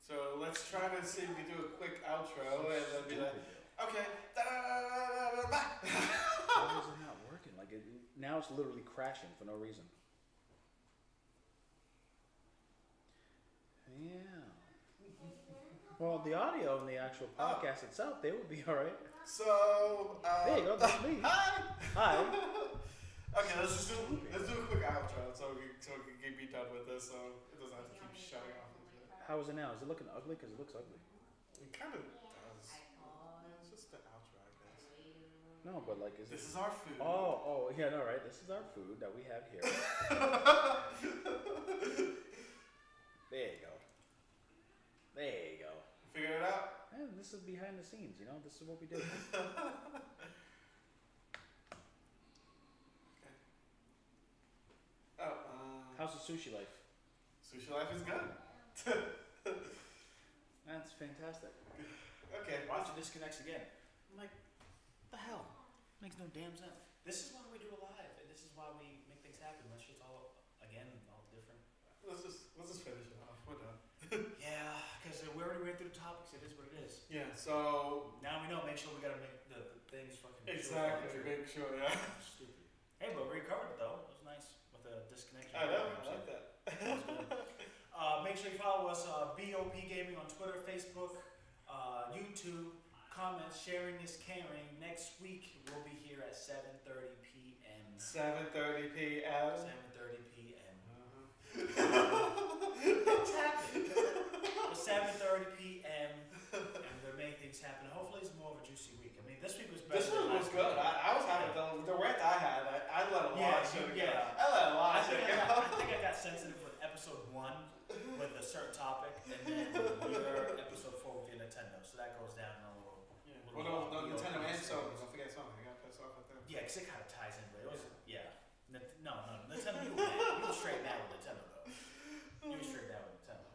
So let's try to see if we do a quick outro and then be like, okay, bye. Why is it not working? Now it's literally crashing for no reason. Yeah. Well, the audio and the actual podcast itself, they would be all right. So there you go. That's me. Hi. Okay, let's do a quick outro so we can be done with this, so it doesn't have to keep shutting off. How is it now? Is it looking ugly? Because it looks ugly. It kind of does. Yeah, it's just the outro, I guess. No, but is this is our food. Oh, yeah, no, right. This is our food that we have here. There you go. Figure it out. Yeah, this this is behind the scenes. You know, this is what we do. How's the sushi life? Sushi life is good. That's fantastic. Okay. Watch the disconnects again. I'm like, what the hell? Makes no damn sense. This is why we do it live, and this is why we make things happen. That shit's all different. Let's just finish it off. We're done. Yeah, because we already went through the topics. It is what it is. Yeah. So Now we know. Make sure we gotta make the things fucking. exactly. Sure. Make sure. Yeah. Stupid. Hey, but we recovered it though. It was nice with the disconnection. I know. I like that. Make sure you follow us, BoP Gaming on Twitter, Facebook, YouTube. Comments, sharing is caring. Next week we'll be here at 7:30 p.m. 7:30 p.m. 7:30 p.m. It's happening. It's 7:30 p.m. and we're making things happen. Hopefully it's more of a juicy week. I mean, this week was better. This one than was last good. week. I was having the rant I had. I let a lot of shit go. yeah. I let a lot I of shit think go. I got sensitive with episode 1 with a certain topic, and then your episode 4 with your Nintendo. So that goes down a little. Well, no, Nintendo and Sony. Don't forget Sony. I got pissed off with them. Yeah, because it kind of ties in, but it was, No, Nintendo, you were straight down with Nintendo, though. You were straight down with Nintendo.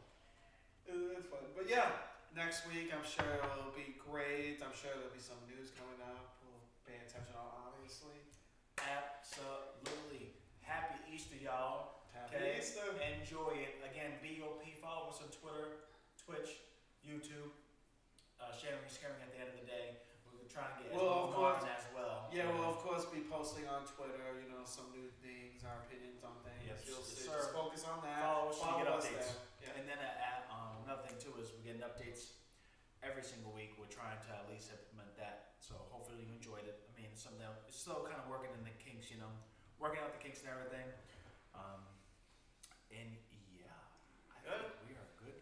It's fun. But yeah, next week I'm sure it'll be great. I'm sure there'll be some news coming up. We'll pay attention on, obviously. Absolutely. Happy Easter, y'all. Happy Easter. Enjoy it. Again, BoP, follow us on Twitter, Twitch, YouTube. Sharing is caring at the end of the day. We're trying to get Well, of course. as well. Yeah, we'll of course be posting on Twitter, some new things, our opinions on things. Yes, You'll yes, see. sir. Just focus on that. Follow us to get us updates. there. Yeah. And then another thing too is we're getting updates every single week. We're trying to at least implement that. So hopefully you enjoyed it. I mean, it's still kind of working in the kinks, working out the kinks and everything. And